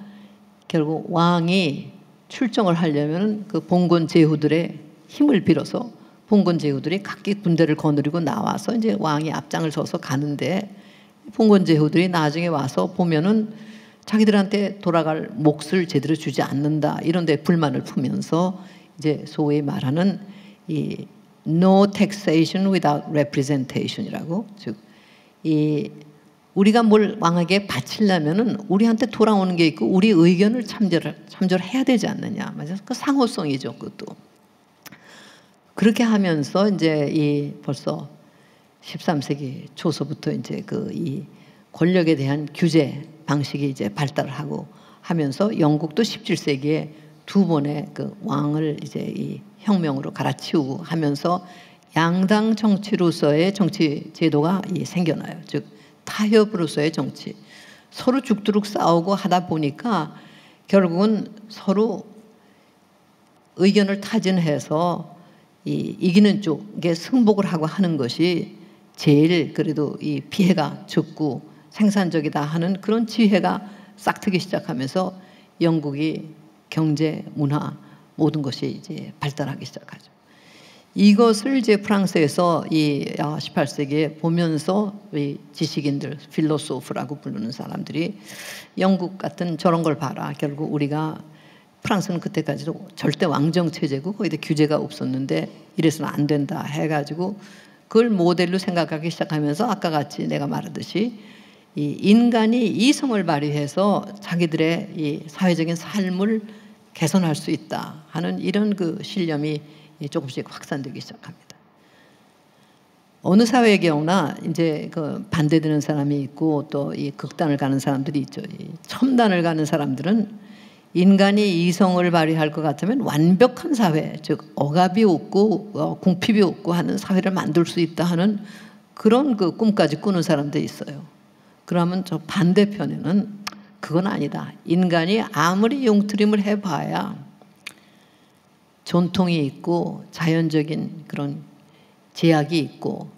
결국 왕이 출정을 하려면 그 봉건 제후들의 힘을 빌어서 봉건 제후들이 각기 군대를 거느리고 나와서 이제 왕이 앞장을 서서 가는데, 봉건 제후들이 나중에 와서 보면은 자기들한테 돌아갈 몫을 제대로 주지 않는다, 이런 데 불만을 품으면서 이제 소위 말하는 이 No taxation without representation이라고, 즉 이 우리가 뭘 왕에게 바치려면은 우리한테 돌아오는 게 있고 우리 의견을 참조해야 되지 않느냐. 맞아요. 그 상호성이죠, 그것도. 그렇게 하면서 이제 이 벌써 13세기 초서부터 이제 그 이 권력에 대한 규제 방식이 이제 발달을 하고 하면서, 영국도 17세기에 두 번의 그 왕을 이제 이 혁명으로 갈아치우고 하면서 양당 정치로서의 정치 제도가 생겨나요. 즉 타협으로서의 정치. 서로 죽도록 싸우고 하다 보니까 결국은 서로 의견을 타진해서 이기는 쪽에 승복을 하고 하는 것이 제일 그래도 이 피해가 적고 생산적이다 하는 그런 지혜가 싹트기 시작하면서 영국이 경제, 문화 모든 것이 이제 발달하기 시작하죠. 이것을 이제 프랑스에서 이 18세기에 보면서 이 지식인들, 필로소프라고 부르는 사람들이 영국 같은 저런 걸 봐라. 결국 우리가, 프랑스는 그때까지도 절대 왕정 체제고 거기다 규제가 없었는데 이래서는 안 된다 해가지고 그걸 모델로 생각하기 시작하면서, 아까 같이 내가 말하듯이 이 인간이 이성을 발휘해서 자기들의 이 사회적인 삶을 개선할 수 있다 하는 이런 그 신념이 조금씩 확산되기 시작합니다. 어느 사회의 경우나 이제 그 반대되는 사람이 있고 또 이 극단을 가는 사람들이 있죠. 이 첨단을 가는 사람들은 인간이 이성을 발휘할 것 같으면 완벽한 사회, 즉 억압이 없고 궁핍이 없고 하는 사회를 만들 수 있다 하는 그런 그 꿈까지 꾸는 사람들이 있어요. 그러면 저 반대편에는 그건 아니다. 인간이 아무리 용트림을 해봐야 전통이 있고 자연적인 그런 제약이 있고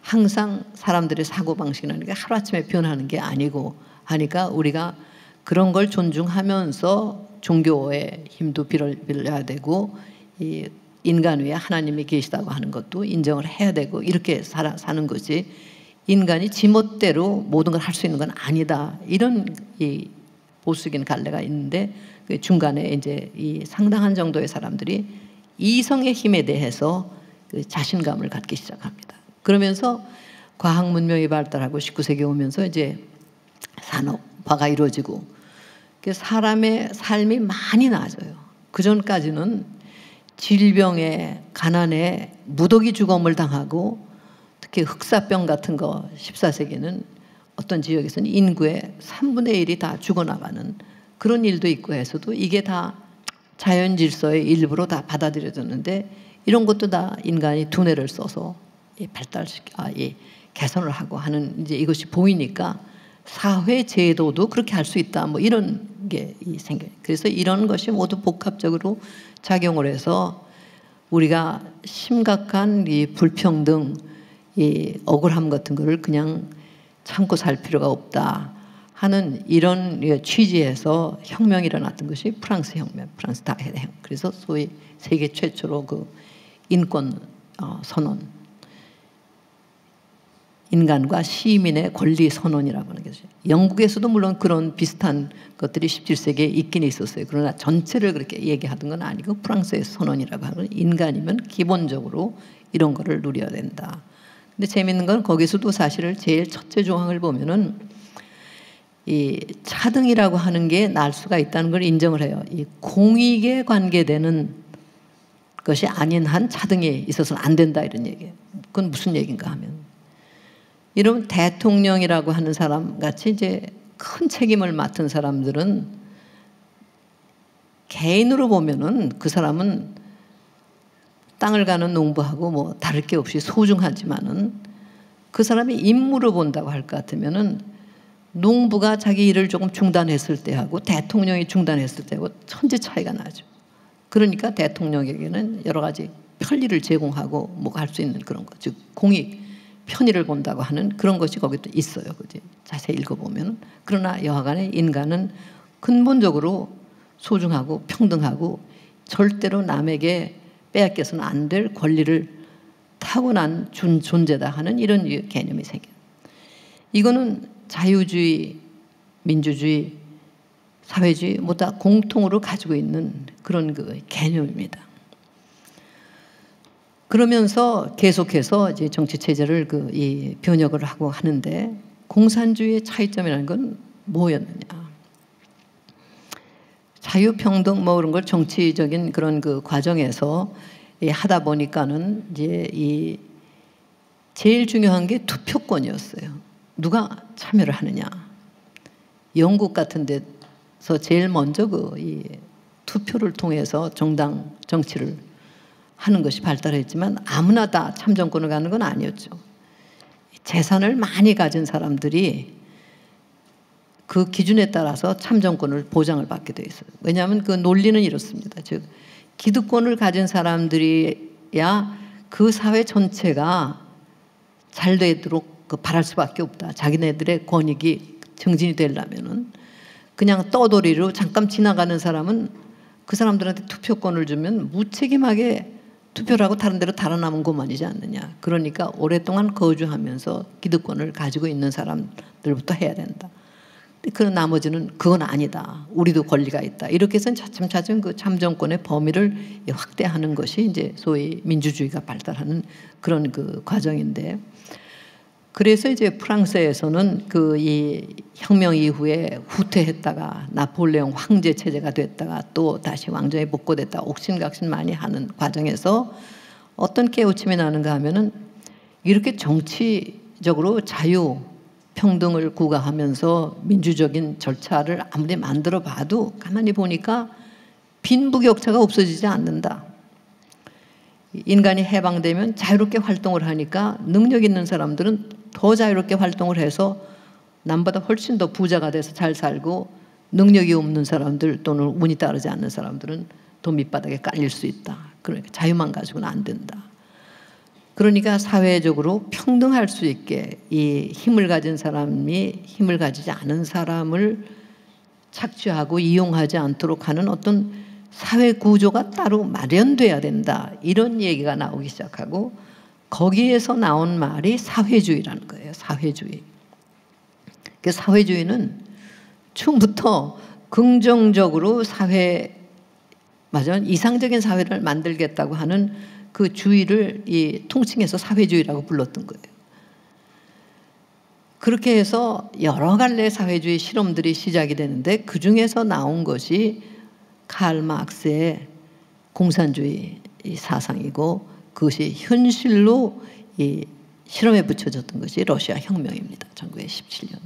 항상 사람들의 사고방식이라는 게 하루아침에 변하는 게 아니고 하니까 우리가 그런 걸 존중하면서 종교의 힘도 빌려야 되고 이 인간 위에 하나님이 계시다고 하는 것도 인정을 해야 되고 이렇게 사는 것이 인간이 지멋대로 모든 걸 할 수 있는 건 아니다. 이런 이 보수적인 갈래가 있는데 그 중간에 이제 이 상당한 정도의 사람들이 이성의 힘에 대해서 그 자신감을 갖기 시작합니다. 그러면서 과학 문명이 발달하고 19세기 오면서 이제 산업화가 이루어지고 사람의 삶이 많이 나아져요. 그 전까지는 질병에 가난에 무더기 죽음을 당하고 특히 흑사병 같은 거 14세기는 어떤 지역에서는 인구의 3분의 1이 다 죽어나가는 그런 일도 있고 해서도 이게 다 자연 질서의 일부로 다 받아들여졌는데 이런 것도 다 인간이 두뇌를 써서 개선을 하고 하는 이제 이것이 보이니까 사회 제도도 그렇게 할 수 있다. 뭐 이런 게 생겨요. 그래서 이런 것이 모두 복합적으로 작용을 해서 우리가 심각한 이 불평등, 이 억울함 같은 거를 그냥 참고 살 필요가 없다 하는 이런 취지에서 혁명이 일어났던 것이 프랑스 혁명, 프랑스 다해형. 그래서 소위 세계 최초로 그 인권 선언, 인간과 시민의 권리 선언이라고 하는 것이죠. 영국에서도 물론 그런 비슷한 것들이 17세기에 있긴 있었어요. 그러나 전체를 그렇게 얘기하던 건 아니고 프랑스의 선언이라고 하는 인간이면 기본적으로 이런 거를 누려야 된다. 근데 재밌는 건 거기서도 사실을 제일 첫째 조항을 보면은 이 차등이라고 하는 게 날 수가 있다는 걸 인정을 해요. 이 공익에 관계되는 것이 아닌 한 차등이 있어서는 안 된다 이런 얘기예요. 그건 무슨 얘기인가 하면 이런 대통령이라고 하는 사람 같이 이제 큰 책임을 맡은 사람들은 개인으로 보면은 그 사람은 땅을 가는 농부하고 뭐 다를 게 없이 소중하지만은 그 사람이 임무로 본다고 할 것 같으면은 농부가 자기 일을 조금 중단했을 때하고 대통령이 중단했을 때하고 천지 차이가 나죠. 그러니까 대통령에게는 여러 가지 편리를 제공하고 뭐가 할 수 있는 그런 거, 즉 공익, 편의를 본다고 하는 그런 것이 거기도 있어요. 그지? 자세히 읽어보면. 그러나 여하간에 인간은 근본적으로 소중하고 평등하고 절대로 남에게 빼앗겨서는 안 될 권리를 타고난 존재다 하는 이런 개념이 생겨요. 이거는 자유주의, 민주주의, 사회주의 모두 다 공통으로 가지고 있는 그런 그 개념입니다. 그러면서 계속해서 이제 정치 체제를 이 변혁을 하고 하는데 공산주의의 차이점이라는 건 뭐였느냐? 자유평등 뭐 그런 걸 정치적인 그런 그 과정에서 하다 보니까는 이제 이 제일 중요한 게 투표권이었어요. 누가 참여를 하느냐? 영국 같은 데서 제일 먼저 이 투표를 통해서 정당 정치를 하는 것이 발달했지만 아무나 다 참정권을 갖는 건 아니었죠. 재산을 많이 가진 사람들이 그 기준에 따라서 참정권을 보장을 받게 돼 있어요. 왜냐하면 그 논리는 이렇습니다. 즉 기득권을 가진 사람들이야 그 사회 전체가 잘 되도록 바랄 수밖에 없다. 자기네들의 권익이 증진이 되려면은 그냥 떠돌이로 잠깐 지나가는 사람은 그 사람들한테 투표권을 주면 무책임하게 투표를 하고 다른 데로 달아나면 그만이지 않느냐. 그러니까 오랫동안 거주하면서 기득권을 가지고 있는 사람들부터 해야 된다. 그 나머지는 그건 아니다. 우리도 권리가 있다. 이렇게 해서 차츰차츰 그 참정권의 범위를 확대하는 것이 이제 소위 민주주의가 발달하는 그런 그 과정인데, 그래서 이제 프랑스에서는 그 이 혁명 이후에 후퇴했다가 나폴레옹 황제 체제가 됐다가 또 다시 왕정에 복고됐다 옥신각신 많이 하는 과정에서 어떤 깨우침이 나는가 하면은 이렇게 정치적으로 자유, 평등을 구가하면서 민주적인 절차를 아무리 만들어 봐도 가만히 보니까 빈부격차가 없어지지 않는다. 인간이 해방되면 자유롭게 활동을 하니까 능력 있는 사람들은 더 자유롭게 활동을 해서 남보다 훨씬 더 부자가 돼서 잘 살고, 능력이 없는 사람들 또는 운이 따르지 않는 사람들은 더 밑바닥에 깔릴 수 있다. 그러니까 자유만 가지고는 안 된다. 그러니까 사회적으로 평등할 수 있게 이 힘을 가진 사람이 힘을 가지지 않은 사람을 착취하고 이용하지 않도록 하는 어떤 사회 구조가 따로 마련돼야 된다. 이런 얘기가 나오기 시작하고, 거기에서 나온 말이 사회주의라는 거예요. 사회주의. 그 사회주의는 처음부터 긍정적으로 이상적인 사회를 만들겠다고 하는 그 주의를 통칭해서 사회주의라고 불렀던 거예요. 그렇게 해서 여러 갈래 사회주의 실험들이 시작이 되는데, 그 중에서 나온 것이 칼 마르크스의 공산주의 사상이고, 그것이 현실로 실험에 붙여졌던 것이 러시아 혁명입니다. 1917년.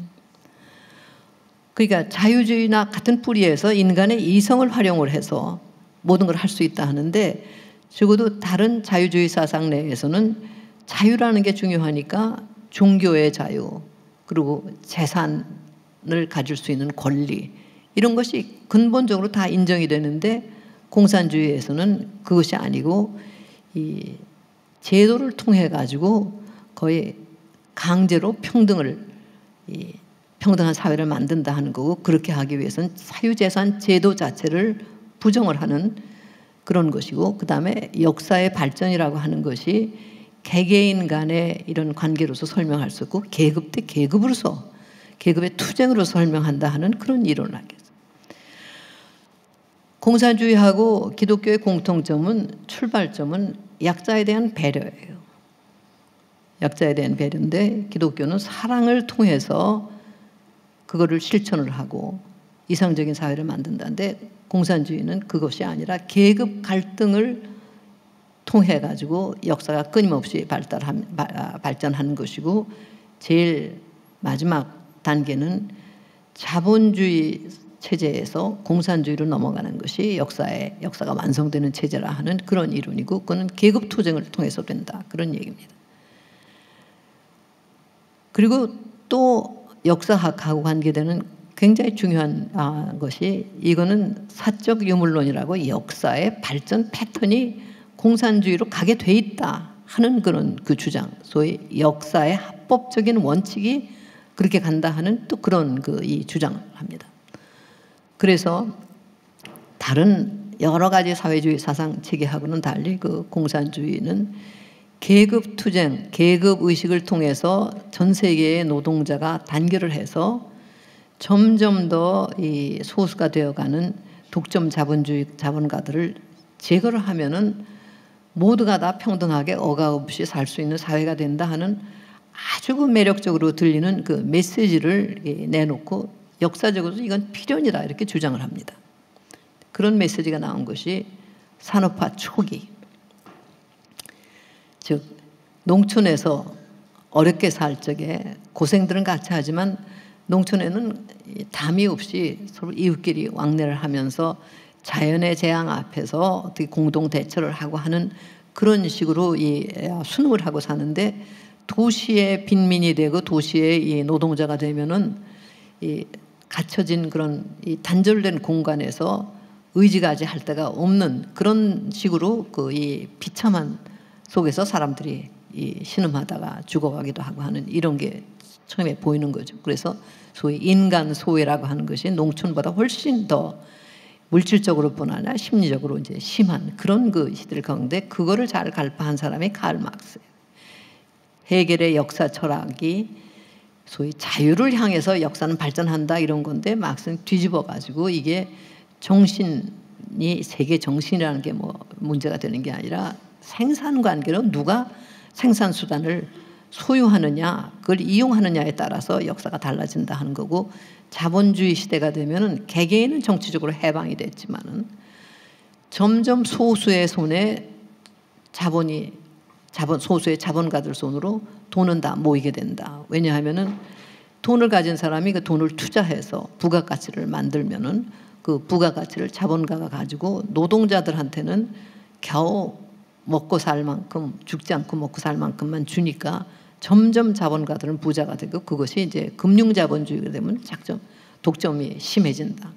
그러니까 자유주의나 같은 뿌리에서 인간의 이성을 활용을 해서 모든 걸 할 수 있다 하는데, 적어도 다른 자유주의 사상 내에서는 자유라는 게 중요하니까 종교의 자유, 그리고 재산을 가질 수 있는 권리, 이런 것이 근본적으로 다 인정이 되는데, 공산주의에서는 그것이 아니고 이 제도를 통해 가지고 거의 강제로 평등한 사회를 만든다 하는 거고, 그렇게 하기 위해서는 사유재산 제도 자체를 부정을 하는 그런 것이고, 그 다음에 역사의 발전이라고 하는 것이 개개인 간의 이런 관계로서 설명할 수 있고, 계급 대 계급으로서, 계급의 투쟁으로 설명한다 하는 그런 이론을 하겠습니다. 공산주의하고 기독교의 공통점은, 출발점은 약자에 대한 배려예요. 약자에 대한 배려인데, 기독교는 사랑을 통해서 그거를 실천을 하고 이상적인 사회를 만든다는데, 공산주의는 그것이 아니라 계급 갈등을 통해 가지고 역사가 끊임없이 발전하는 것이고, 제일 마지막 단계는 자본주의 체제에서 공산주의로 넘어가는 것이 역사가 완성되는 체제라 하는 그런 이론이고, 그거는 계급 투쟁을 통해서 된다, 그런 얘기입니다. 그리고 또 역사학하고 관계되는 굉장히 중요한 것이, 이거는 사적 유물론이라고 역사의 발전 패턴이 공산주의로 가게 돼 있다 하는 그런 그 주장, 소위 역사의 합법적인 원칙이 그렇게 간다 하는 또 그런 이 주장을 합니다. 그래서 다른 여러 가지 사회주의 사상 체계하고는 달리 그 공산주의는 계급 투쟁, 계급 의식을 통해서 전 세계의 노동자가 단결을 해서 점점 더 이 소수가 되어가는 독점 자본가들을 제거를 하면은 모두가 다 평등하게 억압 없이 살 수 있는 사회가 된다 하는 아주 매력적으로 들리는 그 메시지를 내놓고, 역사적으로도 이건 필연이다 이렇게 주장을 합니다. 그런 메시지가 나온 것이 산업화 초기, 즉 농촌에서 어렵게 살 적에 고생들은 같이 하지만, 농촌에는 담이 없이 서로 이웃끼리 왕래를 하면서 자연의 재앙 앞에서 어떻게 공동 대처를 하고 하는 그런 식으로 순응을 하고 사는데, 도시의 빈민이 되고 도시의 이 노동자가 되면은 갇혀진 그런 단절된 공간에서 의지가지 할 데가 없는 그런 식으로 이 비참한 속에서 사람들이 신음하다가 죽어가기도 하고 하는 이런 게 처음에 보이는 거죠. 그래서 소위 인간 소외라고 하는 것이 농촌보다 훨씬 더 물질적으로뿐 아니라 심리적으로 이제 심한 그런 그 시대를 가운데, 그거를 잘 갈파한 사람이 칼 마르크스예요. 헤겔의 역사 철학이 소위 자유를 향해서 역사는 발전한다 이런 건데, 마르크스는 뒤집어 가지고 이게 정신이 세계 정신이라는 게 문제가 되는 게 아니라 생산 관계로 누가 생산 수단을 소유하느냐, 그걸 이용하느냐에 따라서 역사가 달라진다 하는 거고, 자본주의 시대가 되면은 개개인은 정치적으로 해방이 됐지만은 점점 소수의 손에 자본이 소수의 자본가들 손으로 돈은 다 모이게 된다. 왜냐하면은 돈을 가진 사람이 그 돈을 투자해서 부가가치를 만들면은 그 부가가치를 자본가가 가지고 노동자들한테는 겨우 먹고 살 만큼, 죽지 않고 먹고 살 만큼만 주니까 점점 자본가들은 부자가 되고, 그것이 이제 금융자본주의가 되면 독점이 심해진다.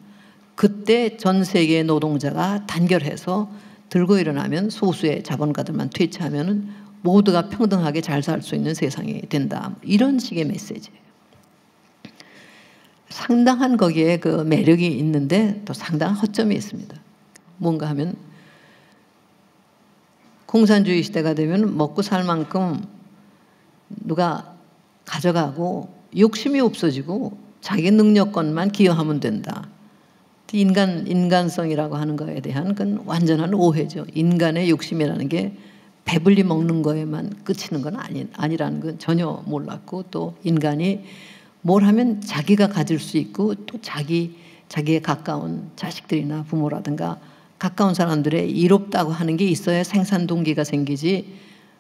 그때 전 세계의 노동자가 단결해서 들고 일어나면 소수의 자본가들만 퇴치하면은 모두가 평등하게 잘 살 수 있는 세상이 된다. 이런 식의 메시지예요. 상당한 거기에 그 매력이 있는데 또 상당한 허점이 있습니다. 뭔가 하면 공산주의 시대가 되면 먹고 살 만큼 누가 가져가고 욕심이 없어지고 자기 능력권만 기여하면 된다. 인간성이라고 하는 거에 대한 건 완전한 오해죠. 인간의 욕심이라는 게 배불리 먹는 거에만 그치는 건 아니라는 건 전혀 몰랐고, 또 인간이 뭘 하면 자기가 가질 수 있고 또 자기에 가까운 자식들이나 부모라든가 가까운 사람들의 이롭다고 하는 게 있어야 생산 동기가 생기지,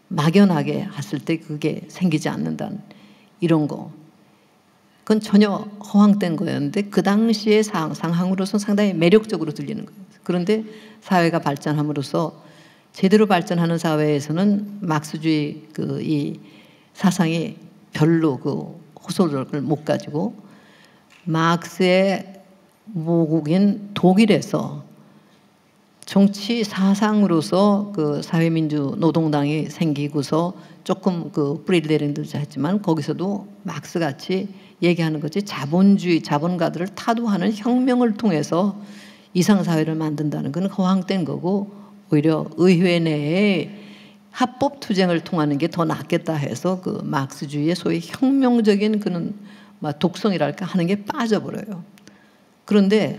막연하게 했을 때 그게 생기지 않는다는 이런 거. 그건 전혀 허황된 거였는데 그 당시의 상황으로서 상당히 매력적으로 들리는 거예요. 그런데 사회가 발전함으로써 제대로 발전하는 사회에서는 막스주의 이 사상이 별로 그 호소력을 못 가지고, 마크스의 모국인 독일에서 정치 사상으로서 그 사회민주 노동당이 생기고서 조금 그 뿌리를 내린 듯 했지만, 거기서도 막스 같이 얘기하는 거지, 자본가들을 타도하는 혁명을 통해서 이상사회를 만든다는 건 허황된 거고, 오히려 의회 내에 합법 투쟁을 통하는 게 더 낫겠다 해서 그 막스주의의 소위 혁명적인 그런 독성이랄까 하는 게 빠져버려요. 그런데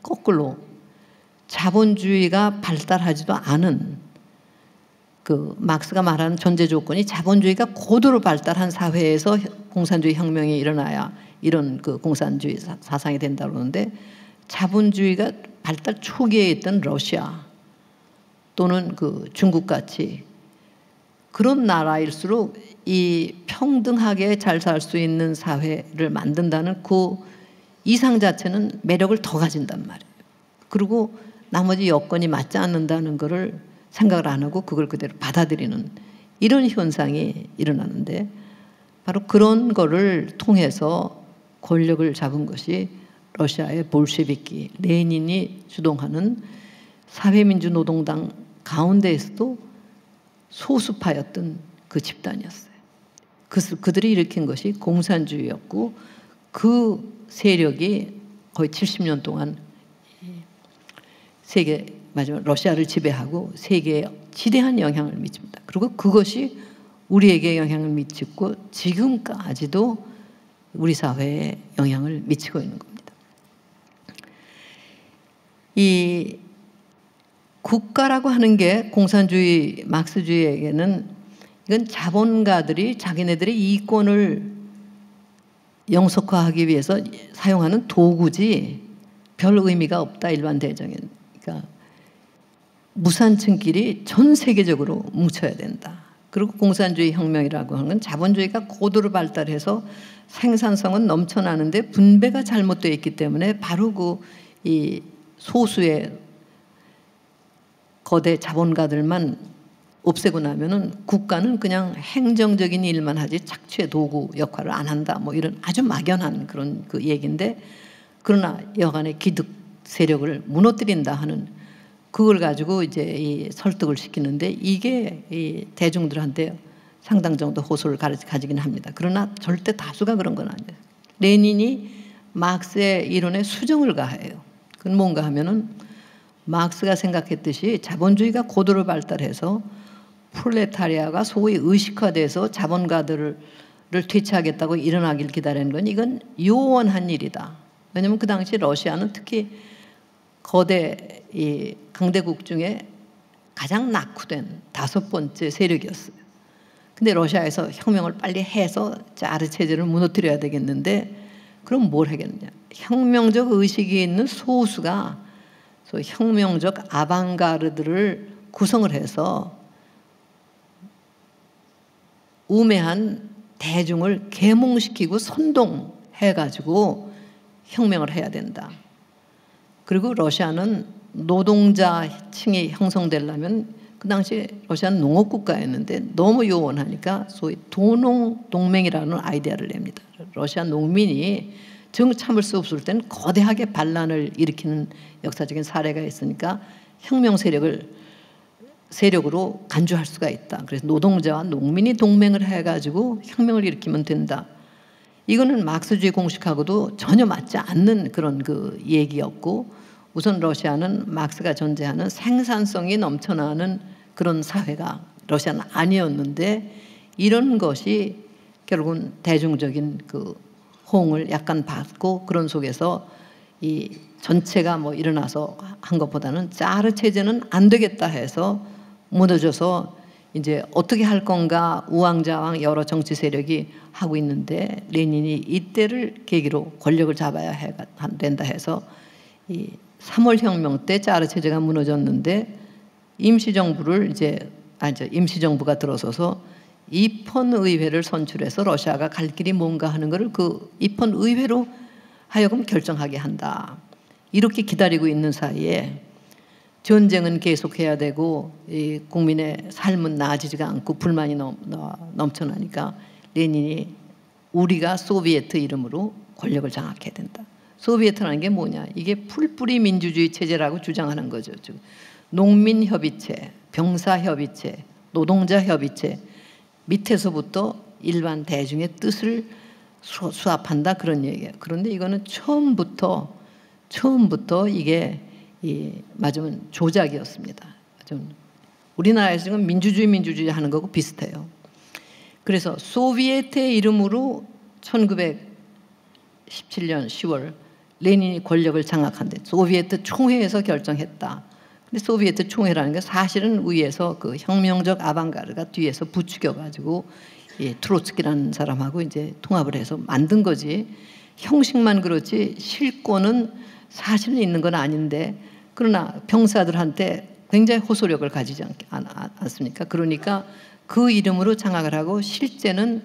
거꾸로 자본주의가 발달하지도 않은, 그 막스가 말하는 전제 조건이 자본주의가 고도로 발달한 사회에서 공산주의 혁명이 일어나야 이런 그 공산주의 사상이 된다 그러는데, 자본주의가 발달 초기에 있던 러시아 또는 그 중국같이 그런 나라일수록 이 평등하게 잘 살 수 있는 사회를 만든다는 그 이상 자체는 매력을 더 가진단 말이에요. 그리고 나머지 여건이 맞지 않는다는 것을 생각을 안 하고 그걸 그대로 받아들이는 이런 현상이 일어나는데, 바로 그런 거를 통해서 권력을 잡은 것이 러시아의 볼셰비키, 레닌이 주동하는 사회민주노동당 가운데에서도 소수파였던 그 집단이었어요. 그들이 일으킨 것이 공산주의였고, 그 세력이 거의 70년 동안 세계, 마지막 러시아를 지배하고 세계에 지대한 영향을 미칩니다. 그리고 그것이 우리에게 영향을 미치고 지금까지도 우리 사회에 영향을 미치고 있는 겁니다. 이 국가라고 하는 게 공산주의, 막스주의에게는 이건 자본가들이 자기네들의 이권을 영속화하기 위해서 사용하는 도구지 별 의미가 없다, 일반 대정엔. 그러니까 무산층끼리 전 세계적으로 뭉쳐야 된다. 그리고 공산주의 혁명이라고 하는 건 자본주의가 고도로 발달해서 생산성은 넘쳐나는데 분배가 잘못되어 있기 때문에 바로 이 소수의 거대 자본가들만 없애고 나면은 국가는 그냥 행정적인 일만 하지 착취의 도구 역할을 안 한다. 뭐 이런 아주 막연한 그런 그 얘기인데, 그러나 여간의 기득 세력을 무너뜨린다 하는 그걸 가지고 이제 이 설득을 시키는데, 이게 이 대중들한테 상당 정도 호소를 가지긴 합니다. 그러나 절대 다수가 그런 건 아니에요. 레닌이 막스의 이론에 수정을 가해요. 그건 뭔가 하면은 막스가 생각했듯이 자본주의가 고도로 발달해서 프롤레타리아가 소위 의식화돼서 자본가들을 퇴치하겠다고 일어나길 기다리는 건 이건 요원한 일이다. 왜냐하면 그 당시 러시아는 특히 거대 이 강대국 중에 가장 낙후된 5번째 세력이었어요. 근데 러시아에서 혁명을 빨리 해서 자르 체제를 무너뜨려야 되겠는데, 그럼 뭘 하겠느냐? 혁명적 의식이 있는 소수가 혁명적 아방가르드를 구성을 해서 우매한 대중을 계몽시키고 선동해가지고 혁명을 해야 된다. 그리고 러시아는 노동자층이 형성되려면 그 당시에 러시아는 농업국가였는데 너무 요원하니까 소위 도농동맹이라는 아이디어를 냅니다. 러시아 농민이 정 참을 수 없을 때는 거대하게 반란을 일으키는 역사적인 사례가 있으니까 혁명 세력으로 간주할 수가 있다. 그래서 노동자와 농민이 동맹을 해가지고 혁명을 일으키면 된다. 이거는 막스주의 공식하고도 전혀 맞지 않는 그런 그 얘기였고, 우선 러시아는 막스가 존재하는 생산성이 넘쳐나는 그런 사회가 러시아는 아니었는데, 이런 것이 결국은 대중적인 그 호응을 약간 받고 그런 속에서 이 전체가 뭐 일어나서 한 것보다는 짜르 체제는 안 되겠다 해서 무너져서 이제 어떻게 할 건가 우왕좌왕 여러 정치 세력이 하고 있는데, 레닌이 이때를 계기로 권력을 잡아야 된다 해서 이 3월 혁명 때 짜르 체제가 무너졌는데 임시정부를 임시정부가 들어서서 입헌의회를 선출해서 러시아가 갈 길이 뭔가 하는 것을 그 입헌의회로 하여금 결정하게 한다. 이렇게 기다리고 있는 사이에 전쟁은 계속해야 되고 이 국민의 삶은 나아지지가 않고 불만이 넘쳐나니까 레닌이 우리가 소비에트 이름으로 권력을 장악해야 된다. 소비에트라는 게 뭐냐? 이게 풀뿌리 민주주의 체제라고 주장하는 거죠. 즉 농민협의체, 병사협의체, 노동자협의체, 밑에서부터 일반 대중의 뜻을 수합한다, 그런 얘기예요. 그런데 이거는 처음부터 이게 맞으면 조작이었습니다. 우리나라에서 지금 민주주의 하는 거고 비슷해요. 그래서 소비에트의 이름으로 1917년 10월 레닌이 권력을 장악한데 소비에트 총회에서 결정했다. 근데 소비에트 총회라는 게 사실은 위에서 그 혁명적 아방가르가 뒤에서 부추겨가지고 트로츠키라는 사람하고 이제 통합을 해서 만든 거지. 형식만 그렇지 실권은 사실은 있는 건 아닌데, 그러나 병사들한테 굉장히 호소력을 가지지 않습니까? 그러니까 그 이름으로 장악을 하고 실제는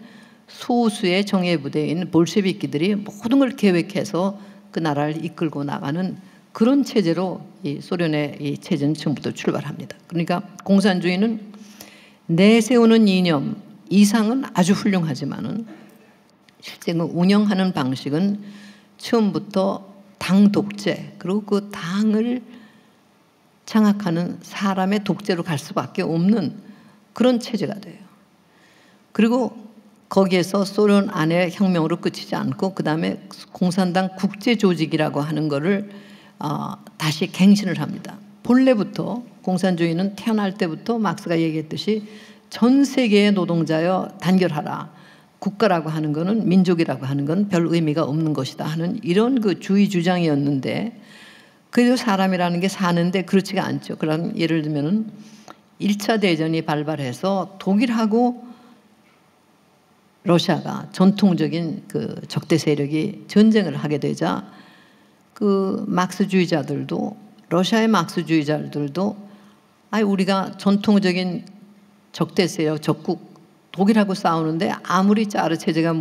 소수의 정예부대인 볼셰비키들이 모든 걸 계획해서 그 나라를 이끌고 나가는 그런 체제로 이 소련의 이 체제는 처음부터 출발합니다. 그러니까 공산주의는 내세우는 이념 이상은 아주 훌륭하지만은 실제 그 운영하는 방식은 처음부터 당 독재, 그리고 그 당을 장악하는 사람의 독재로 갈 수밖에 없는 그런 체제가 돼요. 그리고 거기에서 소련 안의 혁명으로 끝이지 않고 그 다음에 공산당 국제조직이라고 하는 거를 다시 갱신을 합니다. 본래부터 공산주의는 태어날 때부터 막스가 얘기했듯이 전 세계의 노동자여 단결하라. 국가라고 하는 거는, 민족이라고 하는 건 별 의미가 없는 것이다 하는 이런 그 주의 주장이었는데, 그래도 사람이라는 게 사는데 그렇지가 않죠. 그럼 예를 들면은 1차 대전이 발발해서 독일하고 러시아가 전통적인 그 적대 세력이 전쟁을 하게 되자 그 막스주의자들도, 러시아의 막스주의자들도 우리가 전통적인 적대 세력, 적국 독일하고 싸우는데 아무리 짜르 체제가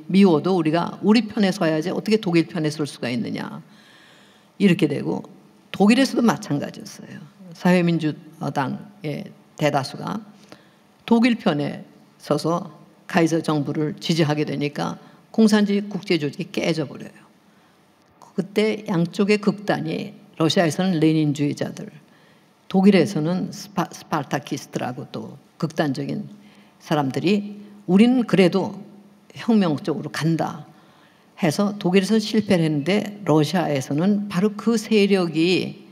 미워도 우리가 우리 편에 서야지 어떻게 독일 편에 설 수가 있느냐, 이렇게 되고, 독일에서도 마찬가지였어요. 사회민주당의 대다수가 독일 편에 서서 카이저 정부를 지지하게 되니까 공산주의 국제조직이 깨져버려요. 그때 양쪽의 극단이, 러시아에서는 레닌주의자들, 독일에서는 스파르타키스트라고 또 극단적인 사람들이 우리는 그래도 혁명 쪽으로 간다 해서 독일에서는 실패를 했는데, 러시아에서는 바로 그 세력이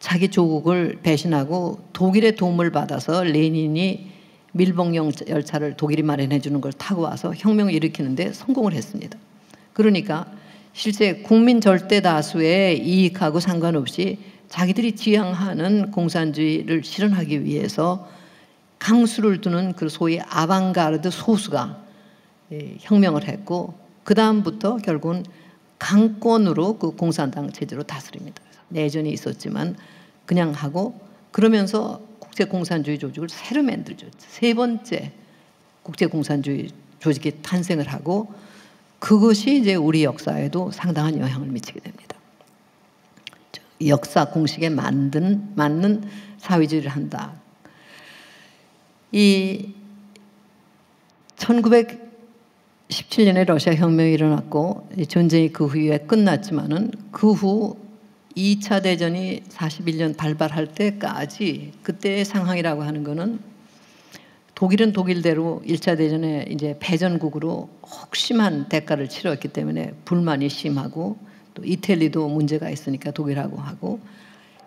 자기 조국을 배신하고 독일의 도움을 받아서 레닌이 밀봉 열차를 독일이 마련해 주는 걸 타고 와서 혁명을 일으키는데 성공을 했습니다. 그러니까 실제 국민 절대 다수의 이익하고 상관없이 자기들이 지향하는 공산주의를 실현하기 위해서 강수를 두는 그 소위 아방가르드 소수가 혁명을 했고, 그 다음부터 결국은 강권으로 그 공산당 체제로 다스립니다. 내전이 있었지만 그냥 하고, 그러면서 국제공산주의 조직을 새로 만들죠. 세 번째 국제공산주의 조직이 탄생을 하고 그것이 이제 우리 역사에도 상당한 영향을 미치게 됩니다. 역사 공식에 맞는 사회주의를 한다. 이 1917년에 러시아 혁명이 일어났고 전쟁이 그 후에 끝났지만은 그 후 2차 대전이 41년 발발할 때까지 그때의 상황이라고 하는 거는 독일은 독일대로 1차 대전에 이제 패전국으로 혹심한 대가를 치렀기 때문에 불만이 심하고 또 이탈리아도 문제가 있으니까 독일하고 하고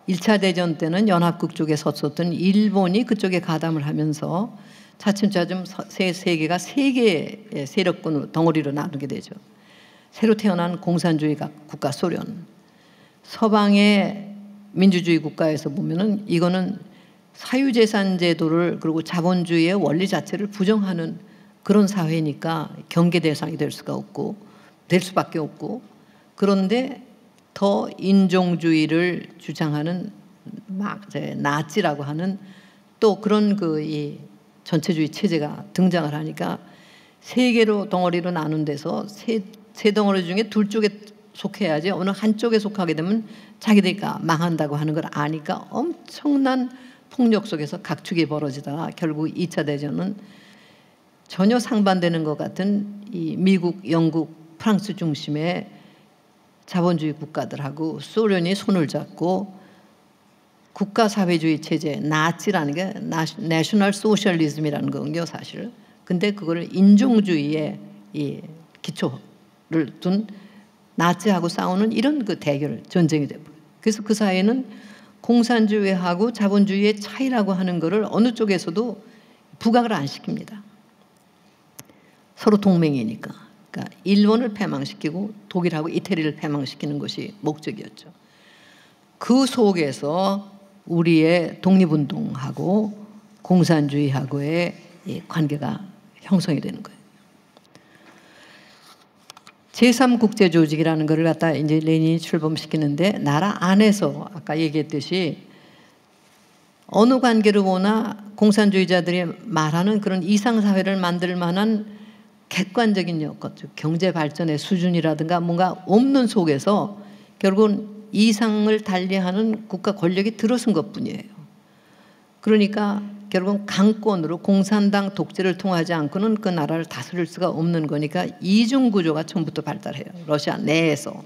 1차 대전 때는 연합국 쪽에 섰었던 일본이 그쪽에 가담을 하면서 차츰차츰 세계가 세 개의 세력군으로 덩어리로 나누게 되죠. 새로 태어난 공산주의 국가 소련, 서방의 민주주의 국가에서 보면은 이거는 사유재산 제도를 그리고 자본주의의 원리 자체를 부정하는 그런 사회니까 경계 대상이 될 수밖에 없고 그런데 더 인종주의를 주장하는 나치라고 하는 또 그런 이 전체주의 체제가 등장을 하니까 세 개로 덩어리로 나눈 데서 세 덩어리 중에 둘 쪽에 속해야지 어느 한쪽에 속하게 되면 자기들이가 망한다고 하는 걸 아니까 엄청난 폭력 속에서 각축이 벌어지다가 결국 2차 대전은 전혀 상반되는 것 같은 이 미국, 영국, 프랑스 중심의 자본주의 국가들하고 소련이 손을 잡고 국가사회주의 체제, 나치라는 게 내셔널 소셜리즘이라는 거군요, 사실. 근데 그걸 인종주의의 이 기초를 둔 나치하고 싸우는 이런 그 대결, 전쟁이 되고. 그래서 그 사이에는 공산주의하고 자본주의의 차이라고 하는 거를 어느 쪽에서도 부각을 안 시킵니다. 서로 동맹이니까. 그러니까 일본을 패망시키고 독일하고 이태리를 패망시키는 것이 목적이었죠. 그 속에서 우리의 독립운동하고 공산주의하고의 관계가 형성이 되는 거예요. 제3국제조직이라는 것을 갖다 이제 레닌이 출범시키는데 나라 안에서 아까 얘기했듯이 어느 관계로 보나 공산주의자들이 말하는 그런 이상사회를 만들 만한 객관적인 여건, 경제 발전의 수준이라든가 뭔가 없는 속에서 결국은 이상을 달리하는 국가 권력이 들어선 것뿐이에요. 그러니까 결국은 강권으로 공산당 독재를 통하지 않고는 그 나라를 다스릴 수가 없는 거니까 이중 구조가 처음부터 발달해요. 러시아 내에서.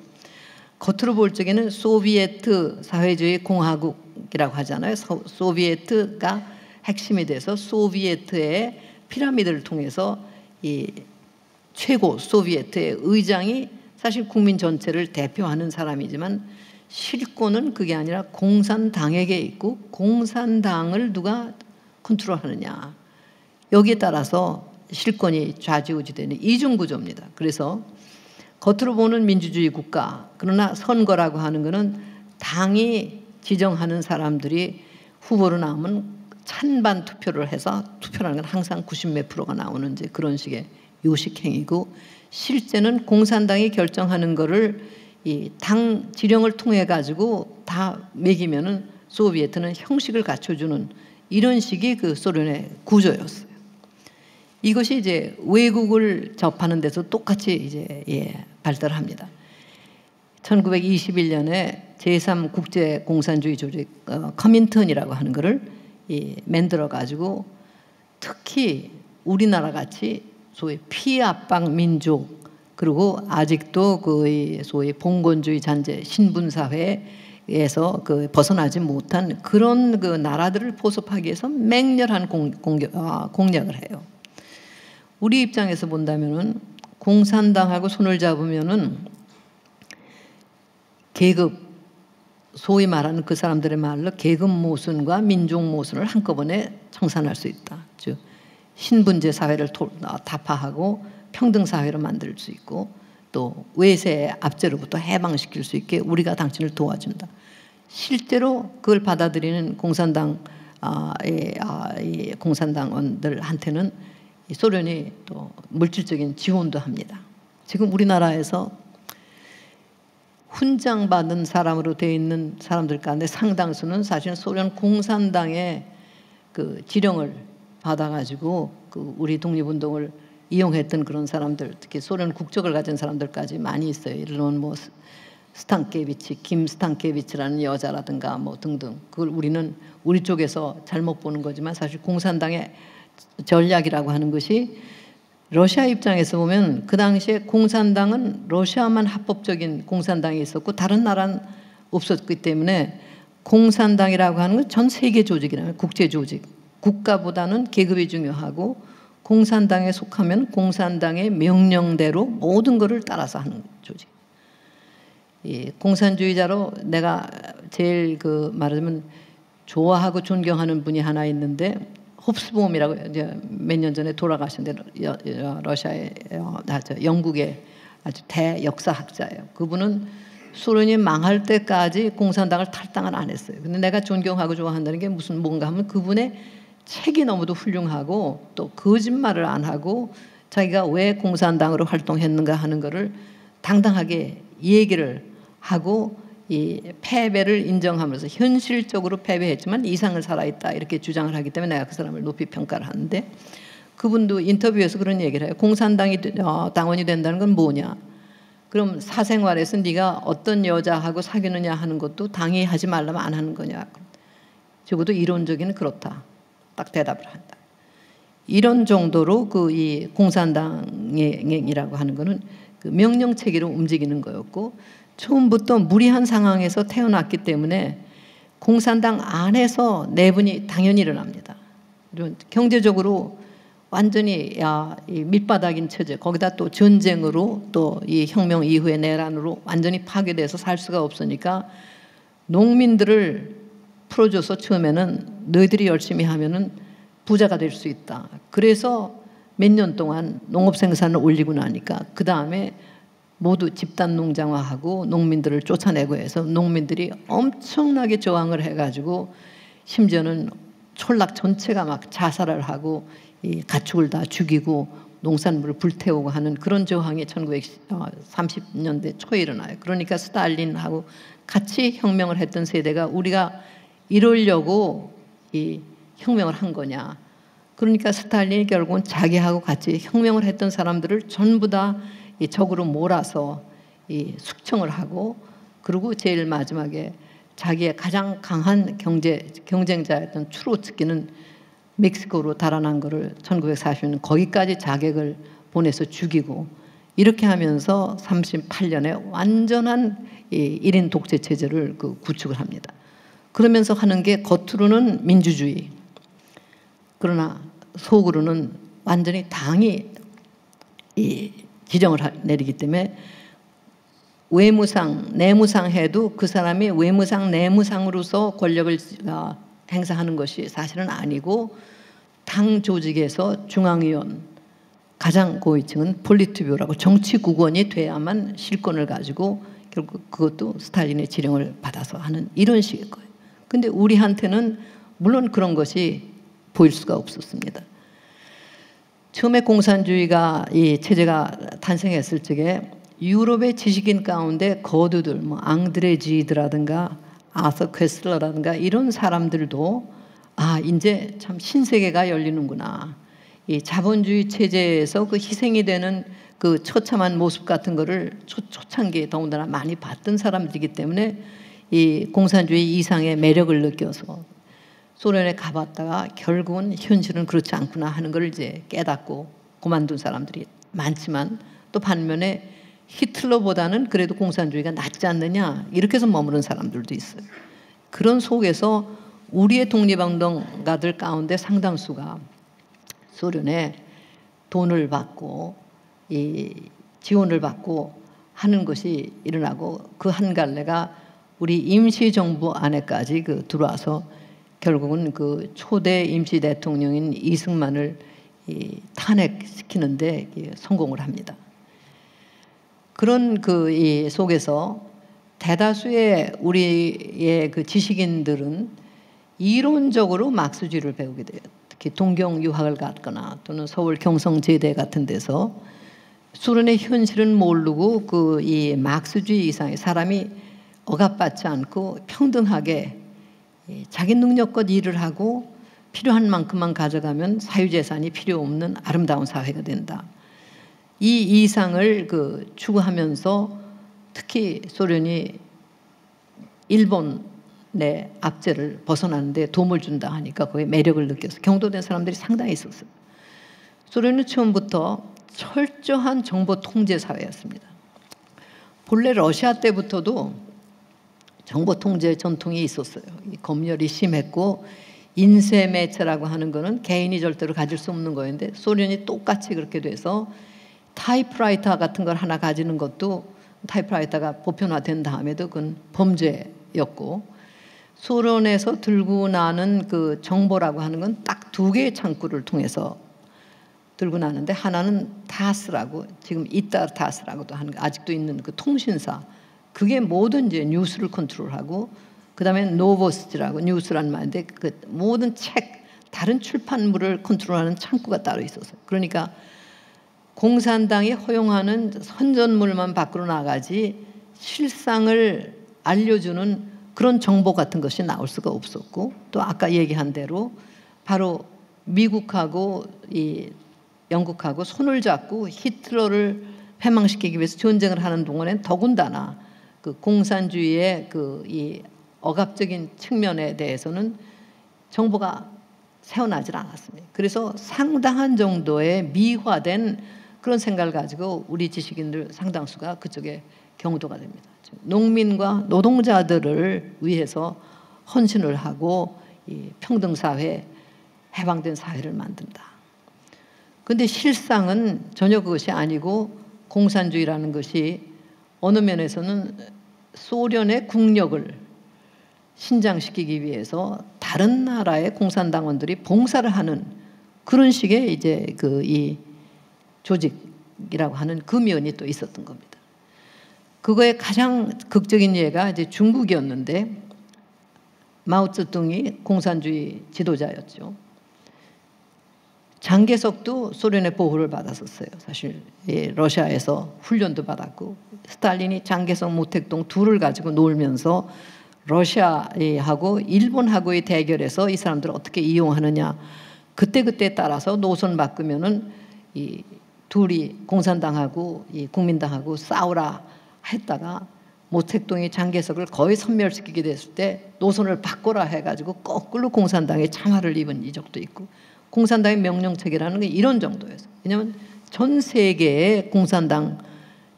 겉으로 볼 적에는 소비에트 사회주의 공화국이라고 하잖아요. 소비에트가 핵심이 돼서 소비에트의 피라미드를 통해서 이 최고 소비에트의 의장이 사실 국민 전체를 대표하는 사람이지만 실권은 그게 아니라 공산당에게 있고 공산당을 누가 컨트롤하느냐. 여기에 따라서 실권이 좌지우지되는 이중구조입니다. 그래서 겉으로 보는 민주주의 국가, 그러나 선거라고 하는 것은 당이 지정하는 사람들이 후보로 나오면 찬반 투표를 해서 투표라는 건 항상 90몇 프로가 나오는 이제 그런 식의 요식행위고 실제는 공산당이 결정하는 거를 이 당 지령을 통해 가지고 다 매기면은 소비에트는 형식을 갖춰주는 이런 식이 그 소련의 구조였어요. 이것이 이제 외국을 접하는 데서 똑같이 이제 발달합니다. 1921년에 제3 국제 공산주의 조직 커민턴이라고 하는 것을 만들어 가지고 특히 우리나라 같이 소위 피압박 민족 그리고 아직도 그 소위 봉건주의 잔재 신분 사회에서 그 벗어나지 못한 그런 그 나라들을 포섭하기 위해서 맹렬한 공략을 해요. 우리 입장에서 본다면은 공산당하고 손을 잡으면은 계급 소위 말하는 그 사람들의 말로 계급 모순과 민족 모순을 한꺼번에 청산할 수 있다. 즉 신분제 사회를 타파하고 평등 사회로 만들 수 있고 또 외세의 압제로부터 해방시킬 수 있게 우리가 당신을 도와준다. 실제로 그걸 받아들이는 공산당원들한테는 소련이 또 물질적인 지원도 합니다. 지금 우리나라에서 훈장받은 사람으로 되어 있는 사람들 가운데 상당수는 사실 소련 공산당의 그 지령을 받아가지고 그 우리 독립운동을 이용했던 그런 사람들, 특히 소련 국적을 가진 사람들까지 많이 있어요. 이런 뭐 스탄케비치, 김 스탄케비치라는 여자라든가 뭐 등등. 그걸 우리는 우리 쪽에서 잘못 보는 거지만 사실 공산당의 전략이라고 하는 것이 러시아 입장에서 보면 그 당시에 공산당은 러시아만 합법적인 공산당이 있었고 다른 나라는 없었기 때문에 공산당이라고 하는 건 전 세계 조직이라면 국제 조직, 국가보다는 계급이 중요하고 공산당에 속하면 공산당의 명령대로 모든 것을 따라서 하는 조직. 이 공산주의자로 내가 제일 그 말하자면 좋아하고 존경하는 분이 하나 있는데 홉스보움이라고 몇 년 전에 돌아가셨는데 러시아의 영국의 아주 대역사학자예요. 그분은 소련이 망할 때까지 공산당을 탈당을 안 했어요. 근데 내가 존경하고 좋아한다는 게 무슨 뭔가 하면 그분의 책이 너무도 훌륭하고 또 거짓말을 안 하고 자기가 왜 공산당으로 활동했는가 하는 거를 당당하게 얘기를 하고 이 패배를 인정하면서 현실적으로 패배했지만 이상을 살아있다 이렇게 주장을 하기 때문에 내가 그 사람을 높이 평가를 하는데 그분도 인터뷰에서 그런 얘기를 해요. 공산당이 당원이 된다는 건 뭐냐? 그럼 사생활에서 네가 어떤 여자하고 사귀느냐 하는 것도 당이 하지 말라면 안 하는 거냐? 적어도 이론적인 그렇다. 딱 대답을 한다. 이런 정도로 그 이 공산당이라고 하는 거는 그 명령 체계로 움직이는 거였고 처음부터 무리한 상황에서 태어났기 때문에 공산당 안에서 내분이 당연히 일어납니다. 경제적으로 완전히 이 밑바닥인 처지, 거기다 또 전쟁으로 또 이 혁명 이후의 내란으로 완전히 파괴돼서 살 수가 없으니까 농민들을 풀어줘서 처음에는 너희들이 열심히 하면은 부자가 될 수 있다. 그래서 몇 년 동안 농업 생산을 올리고 나니까 그 다음에 모두 집단 농장화하고 농민들을 쫓아내고 해서 농민들이 엄청나게 저항을 해가지고 심지어는 촌락 전체가 막 자살을 하고 이 가축을 다 죽이고 농산물을 불태우고 하는 그런 저항이 1930년대 초에 일어나요. 그러니까 스탈린하고 같이 혁명을 했던 세대가 우리가 이러려고 이 혁명을 한 거냐. 그러니까 스탈린이 결국은 자기하고 같이 혁명을 했던 사람들을 전부 다 이 적으로 몰아서 이 숙청을 하고 그리고 제일 마지막에 자기의 가장 강한 경쟁자였던 추로츠키는 멕시코로 달아난 거를 1940년 거기까지 자객을 보내서 죽이고 이렇게 하면서 38년에 완전한 이 1인 독재 체제를 그 구축을 합니다. 그러면서 하는 게 겉으로는 민주주의 그러나 속으로는 완전히 당이 이 지정을 내리기 때문에 외무상, 내무상 해도 그 사람이 외무상, 내무상으로서 권력을 행사하는 것이 사실은 아니고 당 조직에서 중앙위원, 가장 고위층은 폴리트뷰로라고 정치국원이 돼야만 실권을 가지고 결국 그것도 스탈린의 지령을 받아서 하는 이런 식일 거예요. 근데 우리한테는 물론 그런 것이 보일 수가 없었습니다. 처음에 공산주의가 이 체제가 탄생했을 적에 유럽의 지식인 가운데 거두들, 뭐 앙드레 지드라든가 아서 퀘슬러라든가 이런 사람들도 이제 참 신세계가 열리는구나. 이 자본주의 체제에서 그 희생이 되는 그 처참한 모습 같은 거를 초창기에 더군다나 많이 봤던 사람들이기 때문에 이 공산주의 이상의 매력을 느껴서 소련에 가봤다가 결국은 현실은 그렇지 않구나 하는 걸 이제 깨닫고 그만둔 사람들이 많지만 또 반면에 히틀러보다는 그래도 공산주의가 낫지 않느냐 이렇게 해서 머무른 사람들도 있어요. 그런 속에서 우리의 독립운동가들 가운데 상당수가 소련에 돈을 받고 이 지원을 받고 하는 것이 일어나고 그 한 갈래가 우리 임시정부 안에까지 그 들어와서 결국은 그 초대 임시 대통령인 이승만을 탄핵시키는데 성공을 합니다. 그런 그 이 속에서 대다수의 우리의 그 지식인들은 이론적으로 막스주의를 배우게 돼요. 특히 동경 유학을 갔거나 또는 서울 경성제대 같은 데서 소련의 현실은 모르고 그 이 막스주의 이상의 사람이 억압받지 않고 평등하게 자기 능력껏 일을 하고 필요한 만큼만 가져가면 사유재산이 필요 없는 아름다운 사회가 된다. 이 이상을 추구하면서 특히 소련이 일본의 압제를 벗어나는데 도움을 준다 하니까 거기에 매력을 느껴서 경도된 사람들이 상당히 있었어요. 소련은 처음부터 철저한 정보 통제 사회였습니다. 본래 러시아 때부터도 정보 통제 전통이 있었어요. 검열이 심했고 인쇄매체라고 하는 거는 개인이 절대로 가질 수 없는 거였는데 소련이 똑같이 그렇게 돼서 타이프라이터 같은 걸 하나 가지는 것도 타이프라이터가 보편화된 다음에도 그건 범죄였고 소련에서 들고 나는 그 정보라고 하는 건 딱 2개의 창구를 통해서 들고 나는데 하나는 타스라고 지금 이따타스라고도 하는 거 아직도 있는 그 통신사 그게 모든 이제 뉴스를 컨트롤하고 그다음에 노보스티라고 뉴스란 말인데 그 모든 책 다른 출판물을 컨트롤하는 창구가 따로 있었어요. 그러니까 공산당이 허용하는 선전물만 밖으로 나가지 실상을 알려주는 그런 정보 같은 것이 나올 수가 없었고 또 아까 얘기한 대로 바로 미국하고 이 영국하고 손을 잡고 히틀러를 패망시키기 위해서 전쟁을 하는 동안엔 더군다나 그 공산주의의 이 억압적인 측면에 대해서는 정보가 새어나질 않았습니다. 그래서 상당한 정도의 미화된 그런 생각을 가지고 우리 지식인들 상당수가 그쪽에 경도가 됩니다. 농민과 노동자들을 위해서 헌신을 하고 이 평등사회, 해방된 사회를 만든다. 그런데 실상은 전혀 그것이 아니고 공산주의라는 것이 어느 면에서는 소련의 국력을 신장시키기 위해서 다른 나라의 공산당원들이 봉사를 하는 그런 식의 이제 이 조직이라고 하는 그 면이 또 있었던 겁니다. 그거의 가장 극적인 예가 이제 중국이었는데 마오쩌둥이 공산주의 지도자였죠. 장개석도 소련의 보호를 받았었어요. 사실 러시아에서 훈련도 받았고 스탈린이 장개석, 모택동 둘을 가지고 놀면서 러시아하고 일본하고의 대결에서 이 사람들을 어떻게 이용하느냐 그때그때에 따라서 노선 바꾸면은 이 둘이 공산당하고 이 국민당하고 싸우라 했다가 모택동이 장개석을 거의 섬멸시키게 됐을 때 노선을 바꿔라 해가지고 거꾸로 공산당의 참화를 입은 이적도 있고 공산당의 명령체계라는 게 이런 정도였어요. 왜냐하면 전 세계의 공산당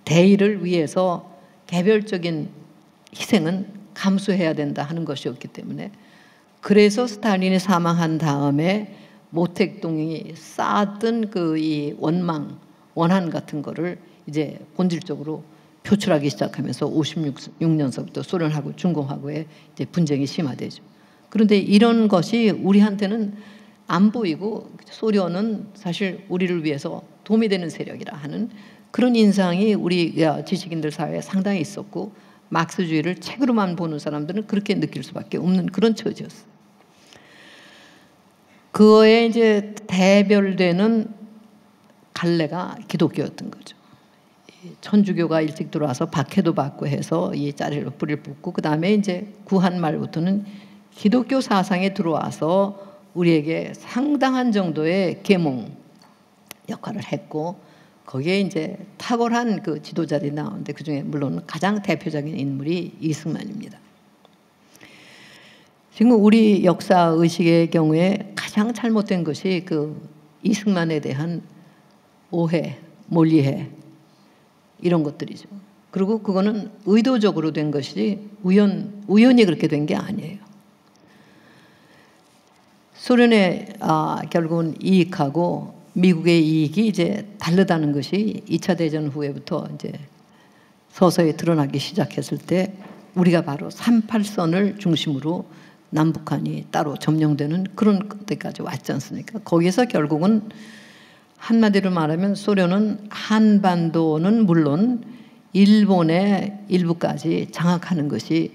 대의를 위해서 개별적인 희생은 감수해야 된다 하는 것이었기 때문에 그래서 스탈린이 사망한 다음에 모택동이 쌓았던 이 원한 같은 거를 이제 본질적으로 표출하기 시작하면서 56년서부터 소련하고 중공하고의 이제 분쟁이 심화되죠. 그런데 이런 것이 우리한테는 안 보이고 소련은 사실 우리를 위해서 도움이 되는 세력이라 하는 그런 인상이 우리 지식인들 사회에 상당히 있었고 막스주의를 책으로만 보는 사람들은 그렇게 느낄 수밖에 없는 그런 처지였어요. 그거에 이제 대별되는 갈래가 기독교였던 거죠. 천주교가 일찍 들어와서 박해도 받고 해서 이 짜리로 뿌리를 뽑고 그 다음에 이제 구한 말부터는 기독교 사상에 들어와서 우리에게 상당한 정도의 계몽 역할을 했고 거기에 이제 탁월한 그 지도자들이 나오는데 그 중에 물론 가장 대표적인 인물이 이승만입니다. 지금 우리 역사 의식의 경우에 가장 잘못된 것이 그 이승만에 대한 오해, 몰이해 이런 것들이죠. 그리고 그거는 의도적으로 된 것이 우연히 그렇게 된 게 아니에요. 소련의 결국은 이익하고 미국의 이익이 이제 다르다는 것이 2차 대전 후에부터 이제 서서히 드러나기 시작했을 때 우리가 바로 38선을 중심으로 남북한이 따로 점령되는 그런 때까지 왔지 않습니까? 거기서 결국은 한마디로 말하면 소련은 한반도는 물론 일본의 일부까지 장악하는 것이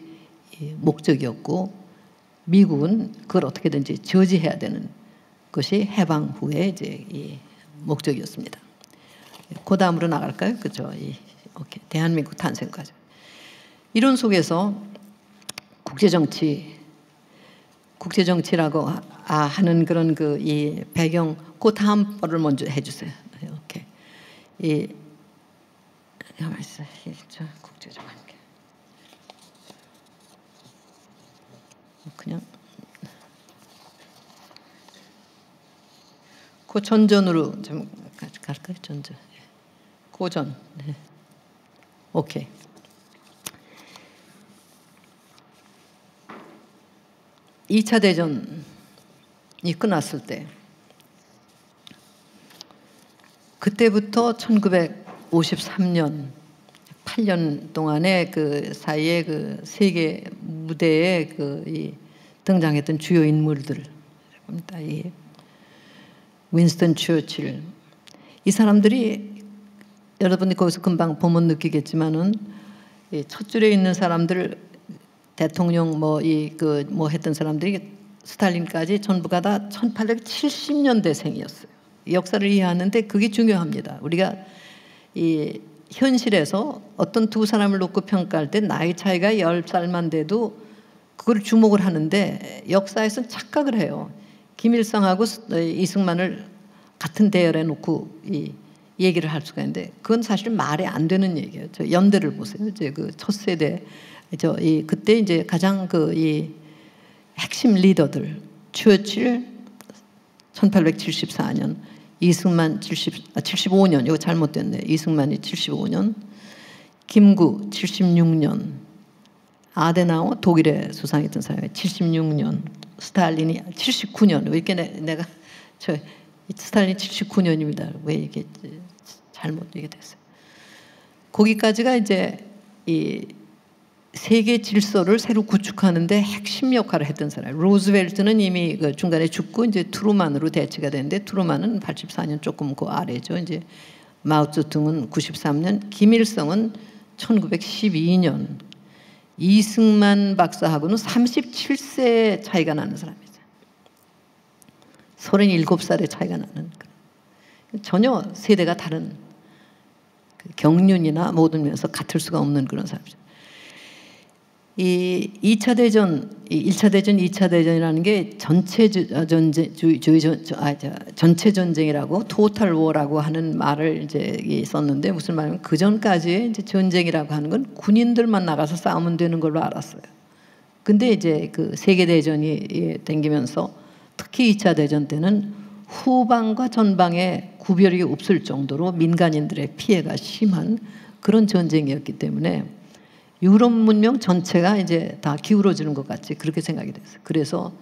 목적이었고 미국은 그걸 어떻게든지 저지해야 되는 것이 해방 후에 이제 이 목적이었습니다. 그 다음으로 나갈까요? 그죠? 오케이. 대한민국 탄생까지. 이런 속에서 국제정치 국제 정치라고 하는 그런 그 이 배경, 그 다음 거를 먼저 해주세요. 오케이. 이 가만 있어. 저 국제적 관계. 그냥 그 전전으로 좀 갈까요? 전전. 고전. 네. 오케이. 이 차 대전이 끝났을 때 그때부터 1953년 8년 동안의 그 사이에 그 세계 무대에 그 등장했던 주요 인물들, 이 윈스턴 처칠, 이 사람들이 여러분이 거기서 금방 보면 느끼겠지만은 첫 줄에 있는 사람들, 대통령 뭐 했던 사람들이 스탈린까지 전부가 다 1870년대생이었어요. 역사를 이해하는데 그게 중요합니다. 우리가 이 현실에서 어떤 두 사람을 놓고 평가할 때 나이 차이가 10살만 돼도 그걸 주목을 하는데 역사에서는 착각을 해요. 김일성하고 이승만을 같은 대열에 놓고 얘기를 할 수가 있는데 그건 사실 말이 안 되는 얘기예요. 저 연대를 보세요. 이제 그 첫 세대 그때 이제 가장 핵심 리더들, 처칠 1874년, 이승만 75년, 이거 잘못됐네. 이승만이 75년, 김구 76년, 아데나워 독일의 수상했던 사람이 76년, 스탈린이 79년. 왜 이렇게 내가 스탈린 79년입니다. 왜 이게 잘못 이게 됐어요. 거기까지가 이제 이 세계 질서를 새로 구축하는데 핵심 역할을 했던 사람. 루즈벨트는 이미 그 중간에 죽고 이제 트루만으로 대체가 됐는데 트루만은 84년 조금 그 아래죠. 이제 마오쩌둥은 93년, 김일성은 1912년, 이승만 박사하고는 37세 차이가 나는 사람이죠. 37살의 차이가 나는 전혀 세대가 다른 경륜이나 모든 면에서 같을 수가 없는 그런 사람이죠. 이 2차 대전, 1차 대전, 2차 대전이라는 게 전체 전쟁이라고 토탈 워라고 하는 말을 이제 썼는데 무슨 말이냐면 그 전까지의 이제 전쟁이라고 하는 건 군인들만 나가서 싸우면 되는 걸로 알았어요. 근데 이제 그 세계 대전이 땡기면서 특히 2차 대전 때는 후방과 전방에 구별이 없을 정도로 민간인들의 피해가 심한 그런 전쟁이었기 때문에 유럽 문명 전체가 이제 다 기울어지는 것 같이 그렇게 생각이 됐어요. 그래서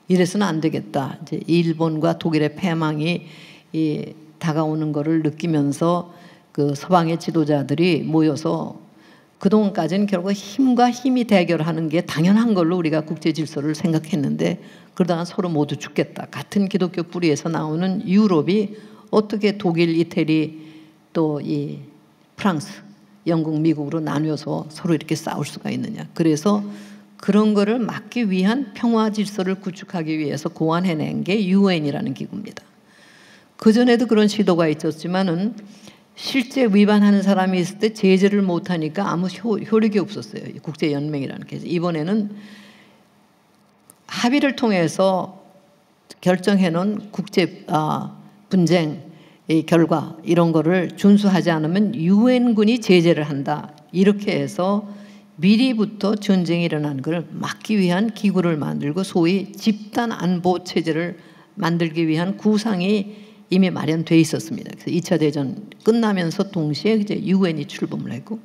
이래서는 안 되겠다. 이제 일본과 독일의 패망이 다가오는 것을 느끼면서 그 서방의 지도자들이 모여서 그동안까지는 결국 힘과 힘이 대결하는 게 당연한 걸로 우리가 국제 질서를 생각했는데 그러다가 서로 모두 죽겠다. 같은 기독교 뿌리에서 나오는 유럽이 어떻게 독일, 이태리 또 이 프랑스, 영국, 미국으로 나뉘어서 서로 이렇게 싸울 수가 있느냐. 그래서 그런 거를 막기 위한 평화 질서를 구축하기 위해서 고안해낸 게 유엔이라는 기구입니다. 그전에도 그런 시도가 있었지만은 실제 위반하는 사람이 있을 때 제재를 못하니까 아무 효력이 없었어요. 국제연맹이라는 게. 이번에는 합의를 통해서 결정해놓은 국제 분쟁 이 결과 이런 거를 준수하지 않으면 유엔군이 제재를 한다. 이렇게 해서 미리부터 전쟁이 일어나는 걸 막기 위한 기구를 만들고 소위 집단 안보 체제를 만들기 위한 구상이 이미 마련돼 있었습니다. 그래서 2차 대전 끝나면서 동시에 이제 유엔이 출범을 했고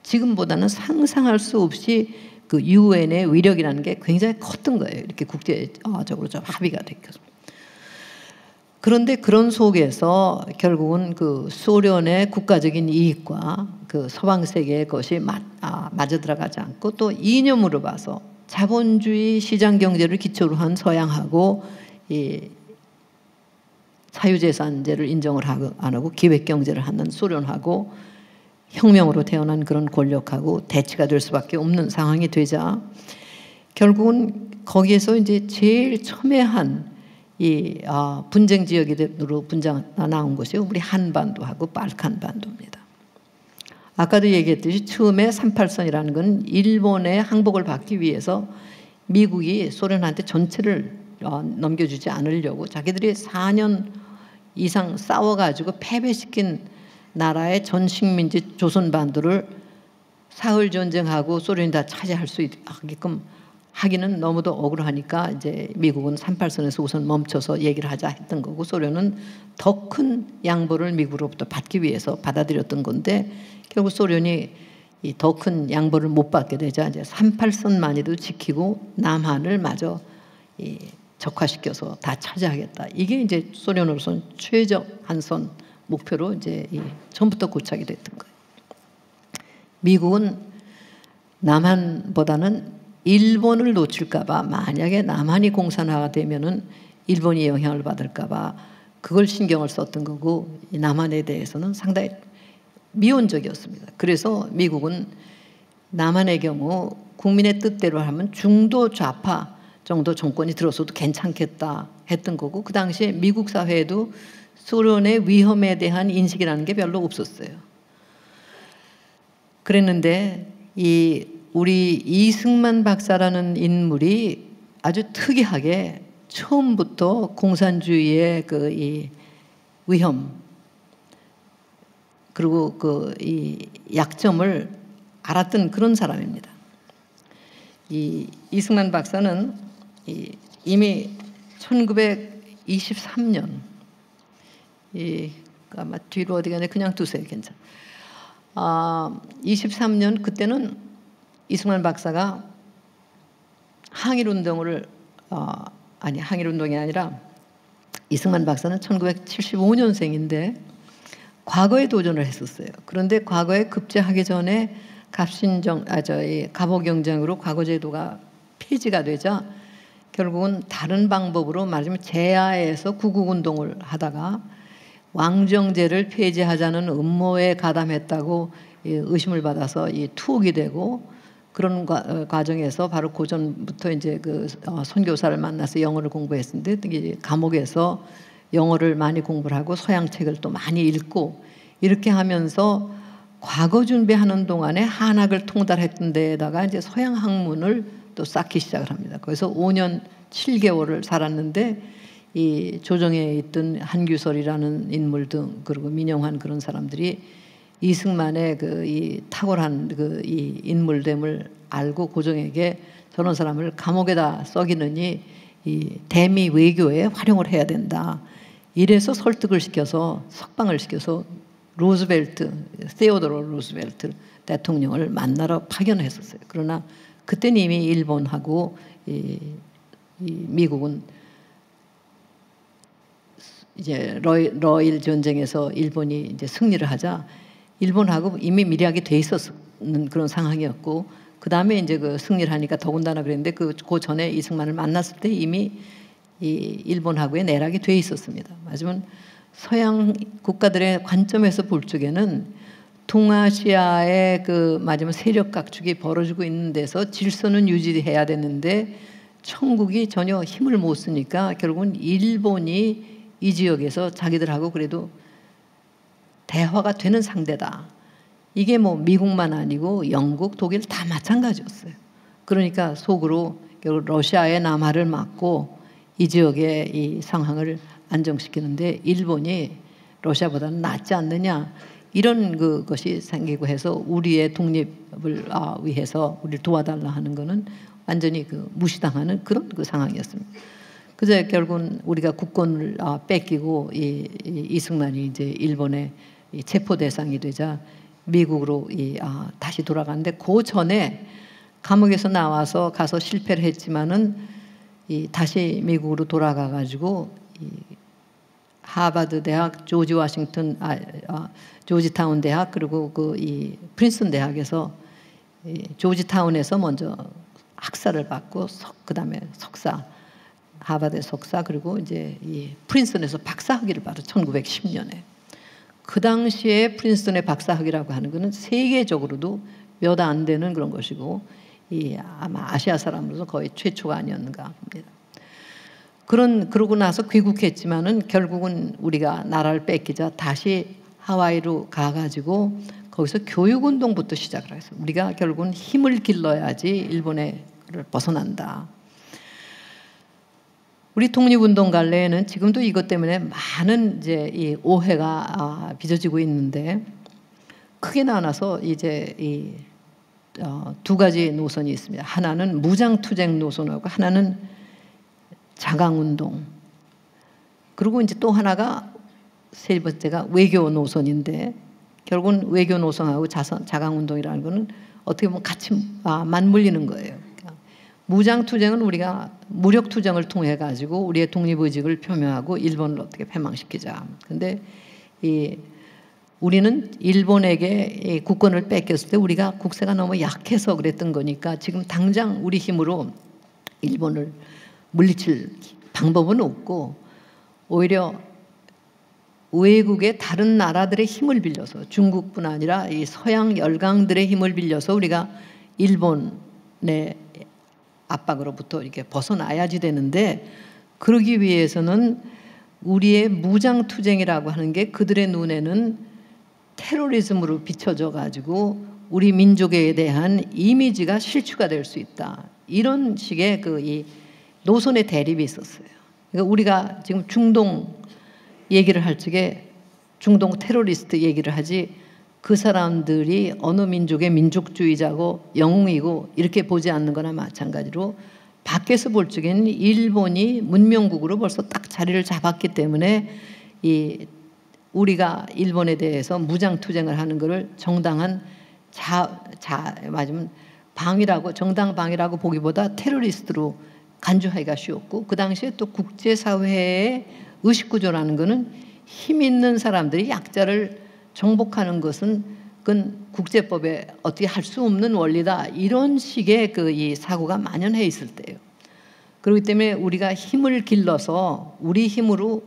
지금보다는 상상할 수 없이 그 유엔의 위력이라는 게 굉장히 컸던 거예요. 이렇게 국제적으로 좀 합의가 됐거든요. 그런데 그런 속에서 결국은 그 소련의 국가적인 이익과 그 서방 세계의 것이 맞아 들어가지 않고 또 이념으로 봐서 자본주의 시장 경제를 기초로 한 서양하고 이 사유재산제를 인정을 안 하고 기획 경제를 하는 소련하고 혁명으로 태어난 그런 권력하고 대치가 될 수밖에 없는 상황이 되자 결국은 거기에서 이제 제일 첨예한 이 분쟁 지역으로 나온 것이 우리 한반도하고 발칸반도입니다. 아까도 얘기했듯이 처음에 38선이라는 건 일본의 항복을 받기 위해서 미국이 소련한테 전체를 넘겨주지 않으려고 자기들이 4년 이상 싸워가지고 패배시킨 나라의 전 식민지 조선반도를 사흘 전쟁하고 소련이 다 차지할 수 있게끔 하기는 너무도 억울하니까 이제 미국은 38선에서 우선 멈춰서 얘기를 하자 했던 거고, 소련은 더 큰 양보를 미국으로부터 받기 위해서 받아들였던 건데, 결국 소련이 이 더 큰 양보를 못 받게 되자 이제 38선만이도 지키고 남한을 마저 적화시켜서 다 차지하겠다. 이게 이제 소련으로서는 최적 한선 목표로 이제 처음부터 고착이 됐던 거예요. 미국은 남한보다는 일본을 놓칠까봐, 만약에 남한이 공산화가 되면은 일본이 영향을 받을까봐 그걸 신경을 썼던 거고, 남한에 대해서는 상당히 미온적이었습니다. 그래서 미국은 남한의 경우 국민의 뜻대로 하면 중도 좌파 정도 정권이 들어서도 괜찮겠다 했던 거고, 그 당시에 미국 사회에도 소련의 위험에 대한 인식이라는 게 별로 없었어요. 그랬는데 우리 이승만 박사라는 인물이 아주 특이하게 처음부터 공산주의의 이 위험 그리고 이 약점을 알았던 그런 사람입니다. 이승만 박사는 이미 1923년 아마 뒤로 어디 가네, 그냥 두세요, 괜찮아. 23년 그때는 이승만 박사가 항일운동을 항일운동이 아니라 이승만 박사는 1975년생인데 과거에 도전을 했었어요. 그런데 과거에 급제하기 전에 갑오경쟁으로 과거제도가 폐지가 되자 결국은 다른 방법으로 말하자면 제야에서 구국운동을 하다가 왕정제를 폐지하자는 음모에 가담했다고 의심을 받아서 투옥이 되고, 그런 과정에서 바로 고전부터 이제 선교사를 만나서 영어를 공부했는데 감옥에서 영어를 많이 공부를 하고 서양책을 또 많이 읽고, 이렇게 하면서 과거 준비하는 동안에 한학을 통달했던 데에다가 이제 서양 학문을 또 쌓기 시작을 합니다. 그래서 5년 7개월을 살았는데 이 조정에 있던 한규설이라는 인물 등 그리고 민영환 그런 사람들이 이승만의 이 탁월한 이 인물됨을 알고 고종에게 저런 사람을 감옥에다 썩이느니 이 대미 외교에 활용을 해야 된다. 이래서 설득을 시켜서 석방을 시켜서 세오도로 루스벨트 대통령을 만나러 파견했었어요. 그러나 그때는 이미 일본하고 미국은 이제 러일 전쟁에서 일본이 이제 승리를 하자 일본하고 이미 미리하게 돼 있었는 그런 상황이었고, 그 다음에 이제 승리를 하니까 더군다나 그랬는데 그 전에 이승만을 만났을 때 이미 일본하고의 내락이 돼 있었습니다. 하지만 서양 국가들의 관점에서 볼 적에는 동아시아의 마지막 세력 각축이 벌어지고 있는 데서 질서는 유지해야 되는데 청국이 전혀 힘을 못 쓰니까 결국은 일본이 이 지역에서 자기들하고 그래도 대화가 되는 상대다. 이게 미국만 아니고 영국, 독일 다 마찬가지였어요. 그러니까 속으로 결국 러시아의 남하를 막고 이 지역의 이 상황을 안정시키는데 일본이 러시아보다는 낫지 않느냐, 이런 것이 생기고 해서 우리의 독립을 위해서 우리를 도와달라 하는 것은 완전히 무시당하는 그런 상황이었습니다. 그래서 결국은 우리가 국권을 뺏기고 이승만이 이제 일본의 체포 대상이 되자 미국으로 다시 돌아가는데, 그 전에 감옥에서 나와서 가서 실패를 했지만은 다시 미국으로 돌아가 가지고 하버드 대학, 조지타운 대학 그리고 이 프린스턴 대학에서 조지타운에서 먼저 학사를 받고 그다음에 석사, 하버드 석사, 그리고 이제 프린스턴에서 박사학위를 받아 1910년에. 그 당시에 프린스턴의 박사학위라고 하는 것은 세계적으로도 몇 안 되는 그런 것이고 아마 아시아 사람으로서 거의 최초가 아니었는가 봅니다. 그러고 나서 귀국했지만은 결국은 우리가 나라를 뺏기자 다시 하와이로 가가지고 거기서 교육운동부터 시작을 했어요. 우리가 결국은 힘을 길러야지 일본에 벗어난다. 우리 독립운동 갈래에는 지금도 이것 때문에 많은 이제 이 오해가 빚어지고 있는데, 크게 나눠서 이제 두 가지 노선이 있습니다. 하나는 무장투쟁 노선하고 하나는 자강운동. 그리고 이제 또 하나가 세 번째가 외교 노선인데, 결국은 외교 노선하고 자강운동이라는 거는 어떻게 보면 같이 맞물리는 거예요. 그러니까 무장투쟁은 우리가 무력투쟁을 통해 가지고 우리의 독립의식을 표명하고 일본을 어떻게 패망시키자. 근데 우리는 일본에게 국권을 뺏겼을 때 우리가 국세가 너무 약해서 그랬던 거니까 지금 당장 우리 힘으로 일본을 물리칠 방법은 없고, 오히려 외국의 다른 나라들의 힘을 빌려서, 중국뿐 아니라 이 서양 열강들의 힘을 빌려서 우리가 일본의 압박으로부터 이렇게 벗어나야지 되는데, 그러기 위해서는 우리의 무장투쟁이라고 하는 게 그들의 눈에는 테러리즘으로 비춰져 가지고 우리 민족에 대한 이미지가 실추가 될 수 있다. 이런 식의 이 노선의 대립이 있었어요. 그러니까 우리가 지금 중동 얘기를 할 적에 중동 테러리스트 얘기를 하지, 그 사람들이 어느 민족의 민족주의자고 영웅이고 이렇게 보지 않는 거나 마찬가지로 밖에서 볼 적에는 일본이 문명국으로 벌써 딱 자리를 잡았기 때문에 우리가 일본에 대해서 무장투쟁을 하는 것을 정당한 맞으면 방위라고, 정당 방위라고 보기보다 테러리스트로 간주하기가 쉬웠고, 그 당시에 또 국제사회의 의식구조라는 것은 힘 있는 사람들이 약자를 정복하는 것은 그건 국제법에 어떻게 할 수 없는 원리다. 이런 식의 이 사고가 만연해 있을 때예요. 그렇기 때문에 우리가 힘을 길러서 우리 힘으로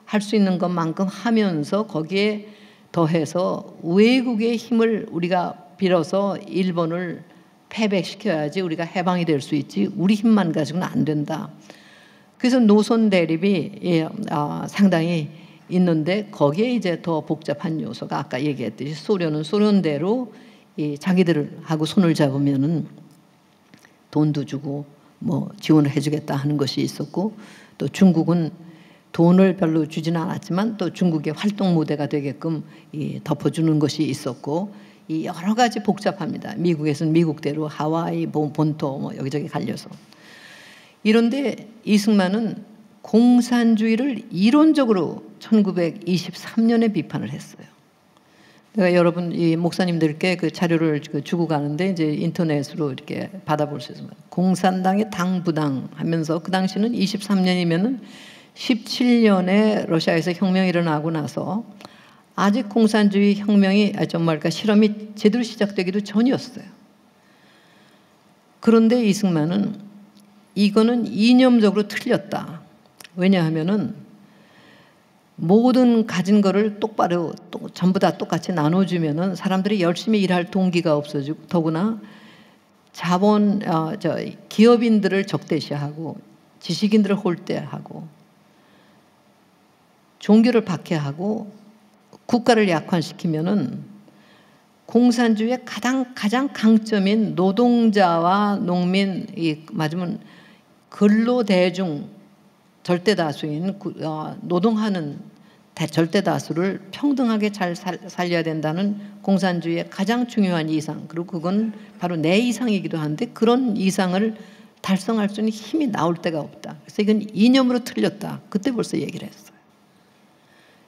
할 수 있는 것만큼 하면서 거기에 더해서 외국의 힘을 우리가 빌어서 일본을 패배시켜야지 우리가 해방이 될 수 있지, 우리 힘만 가지고는 안 된다. 그래서 노선 대립이 상당히 있는데, 거기에 이제 더 복잡한 요소가 아까 얘기했듯이 소련은 소련대로 자기들하고 손을 잡으면은 돈도 주고 뭐 지원을 해주겠다 하는 것이 있었고, 또 중국은 돈을 별로 주지는 않았지만 또 중국의 활동 무대가 되게끔 덮어주는 것이 있었고, 여러 가지 복잡합니다. 미국에서는 미국대로 하와이 본토 뭐 여기저기 갈려서. 이런데 이승만은 공산주의를 이론적으로 1923년에 비판을 했어요. 내가 여러분 목사님들께 그 자료를 주고 가는데 이제 인터넷으로 이렇게 받아볼 수 있습니다. 공산당의 당부당 하면서, 그 당시는 23년이면은 17년에 러시아에서 혁명이 일어나고 나서 아직 공산주의 혁명이 정말까 실험이 제대로 시작되기도 전이었어요. 그런데 이승만은 이거는 이념적으로 틀렸다. 왜냐하면은 모든 가진 거를 똑바로 전부 다 똑같이 나눠주면은 사람들이 열심히 일할 동기가 없어지고, 더구나 기업인들을 적대시하고 지식인들을 홀대하고 종교를 박해하고 국가를 약화시키면은 공산주의의 가장 강점인 노동자와 농민, 맞으면 근로대중 절대다수인 노동하는 절대다수를 평등하게 잘 살려야 된다는 공산주의의 가장 중요한 이상, 그리고 그건 바로 내 이상이기도 한데, 그런 이상을 달성할 수 있는 힘이 나올 데가 없다. 그래서 이건 이념으로 틀렸다. 그때 벌써 얘기를 했어요.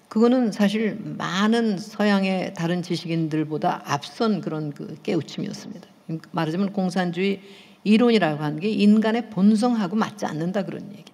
그거는 사실 많은 서양의 다른 지식인들보다 앞선 그런 깨우침이었습니다. 말하자면 공산주의 이론이라고 하는 게 인간의 본성하고 맞지 않는다, 그런 얘기다.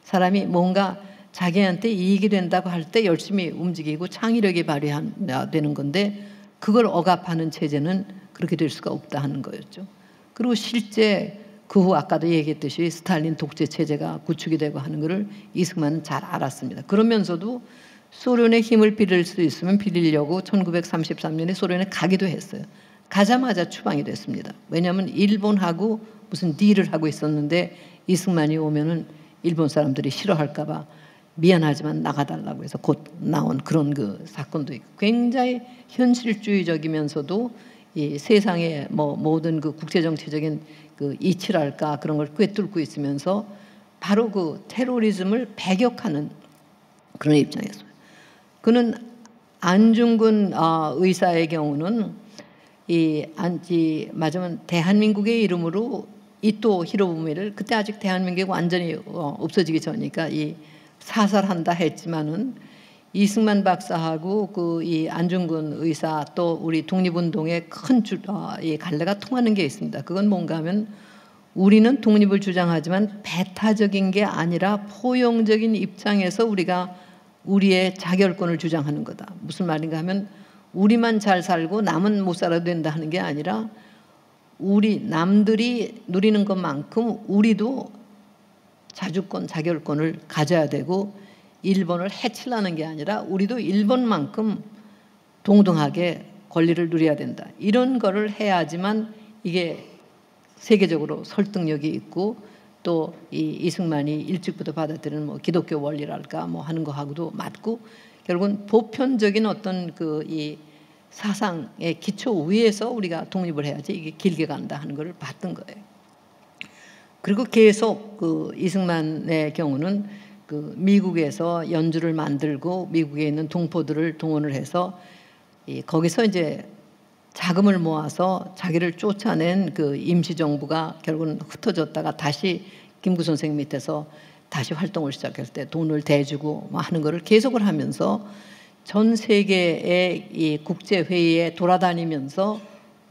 사람이 뭔가 자기한테 이익이 된다고 할 때 열심히 움직이고 창의력이 발휘되는 건데, 그걸 억압하는 체제는 그렇게 될 수가 없다 하는 거였죠. 그리고 실제 그 후 아까도 얘기했듯이 스탈린 독재 체제가 구축이 되고 하는 것을 이승만은 잘 알았습니다. 그러면서도 소련의 힘을 빌릴 수 있으면 빌리려고 1933년에 소련에 가기도 했어요. 가자마자 추방이 됐습니다. 왜냐하면 일본하고 무슨 딜을 하고 있었는데, 이승만이 오면은 일본 사람들이 싫어할까 봐 미안하지만 나가달라고 해서 곧 나온 그런 사건도 있고, 굉장히 현실주의적이면서도 이 세상의 뭐 모든 그 국제 정치적인 그 이치랄까 그런 걸 꿰뚫고 있으면서 바로 그 테러리즘을 배격하는 그런 입장이었어요. 그는 안중근 의사의 경우는 맞으면 대한민국의 이름으로 이토 히로부미를 그때 아직 대한민국이 완전히 없어지기 전이니까 이 사살한다 했지만은 이승만 박사하고 그 이 안중근 의사 또 우리 독립운동의 큰 이 갈래가 통하는 게 있습니다. 그건 뭔가 하면 우리는 독립을 주장하지만 배타적인 게 아니라 포용적인 입장에서 우리가 우리의 자결권을 주장하는 거다. 무슨 말인가 하면 우리만 잘 살고 남은 못 살아도 된다 하는 게 아니라 우리 남들이 누리는 것만큼 우리도 자주권, 자결권을 가져야 되고 일본을 해치려는 게 아니라 우리도 일본만큼 동등하게 권리를 누려야 된다. 이런 거를 해야지만 이게 세계적으로 설득력이 있고 또 이 이승만이 일찍부터 받아들이는 뭐 기독교 원리랄까 뭐 하는 거하고도 맞고 결국은 보편적인 어떤 그 이 사상의 기초 위에서 우리가 독립을 해야지 이게 길게 간다 하는 걸 봤던 거예요. 그리고 계속 그 이승만의 경우는 그 미국에서 연주를 만들고 미국에 있는 동포들을 동원을 해서 거기서 이제 자금을 모아서 자기를 쫓아낸 그 임시정부가 결국은 흩어졌다가 다시 김구 선생 밑에서 다시 활동을 시작했을 때 돈을 대주고 뭐 하는 거를 계속을 하면서 전 세계의 이 국제회의에 돌아다니면서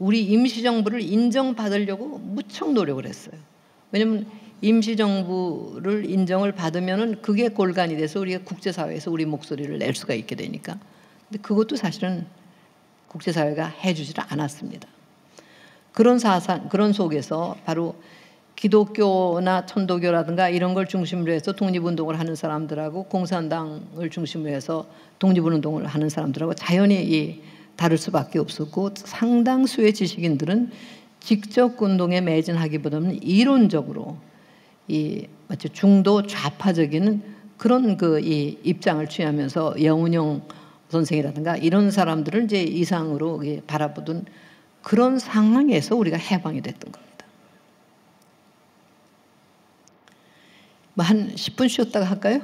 우리 임시정부를 인정받으려고 무척 노력을 했어요. 왜냐하면 임시정부를 인정을 받으면은 그게 골간이 돼서 우리가 국제사회에서 우리 목소리를 낼 수가 있게 되니까. 근데 그것도 사실은 국제사회가 해주지를 않았습니다. 그런 사상, 그런 속에서 바로 기독교나 천도교라든가 이런 걸 중심으로 해서 독립운동을 하는 사람들하고 공산당을 중심으로 해서 독립운동을 하는 사람들하고 자연히 다를 수밖에 없었고 상당수의 지식인들은 직접 운동에 매진하기보다는 이론적으로 마치 중도 좌파적인 그런 그 입장을 취하면서 영운용 선생이라든가 이런 사람들을 이제 이상으로 바라보던 그런 상황에서 우리가 해방이 됐던 겁니다. 뭐 한 10분 쉬었다가 할까요?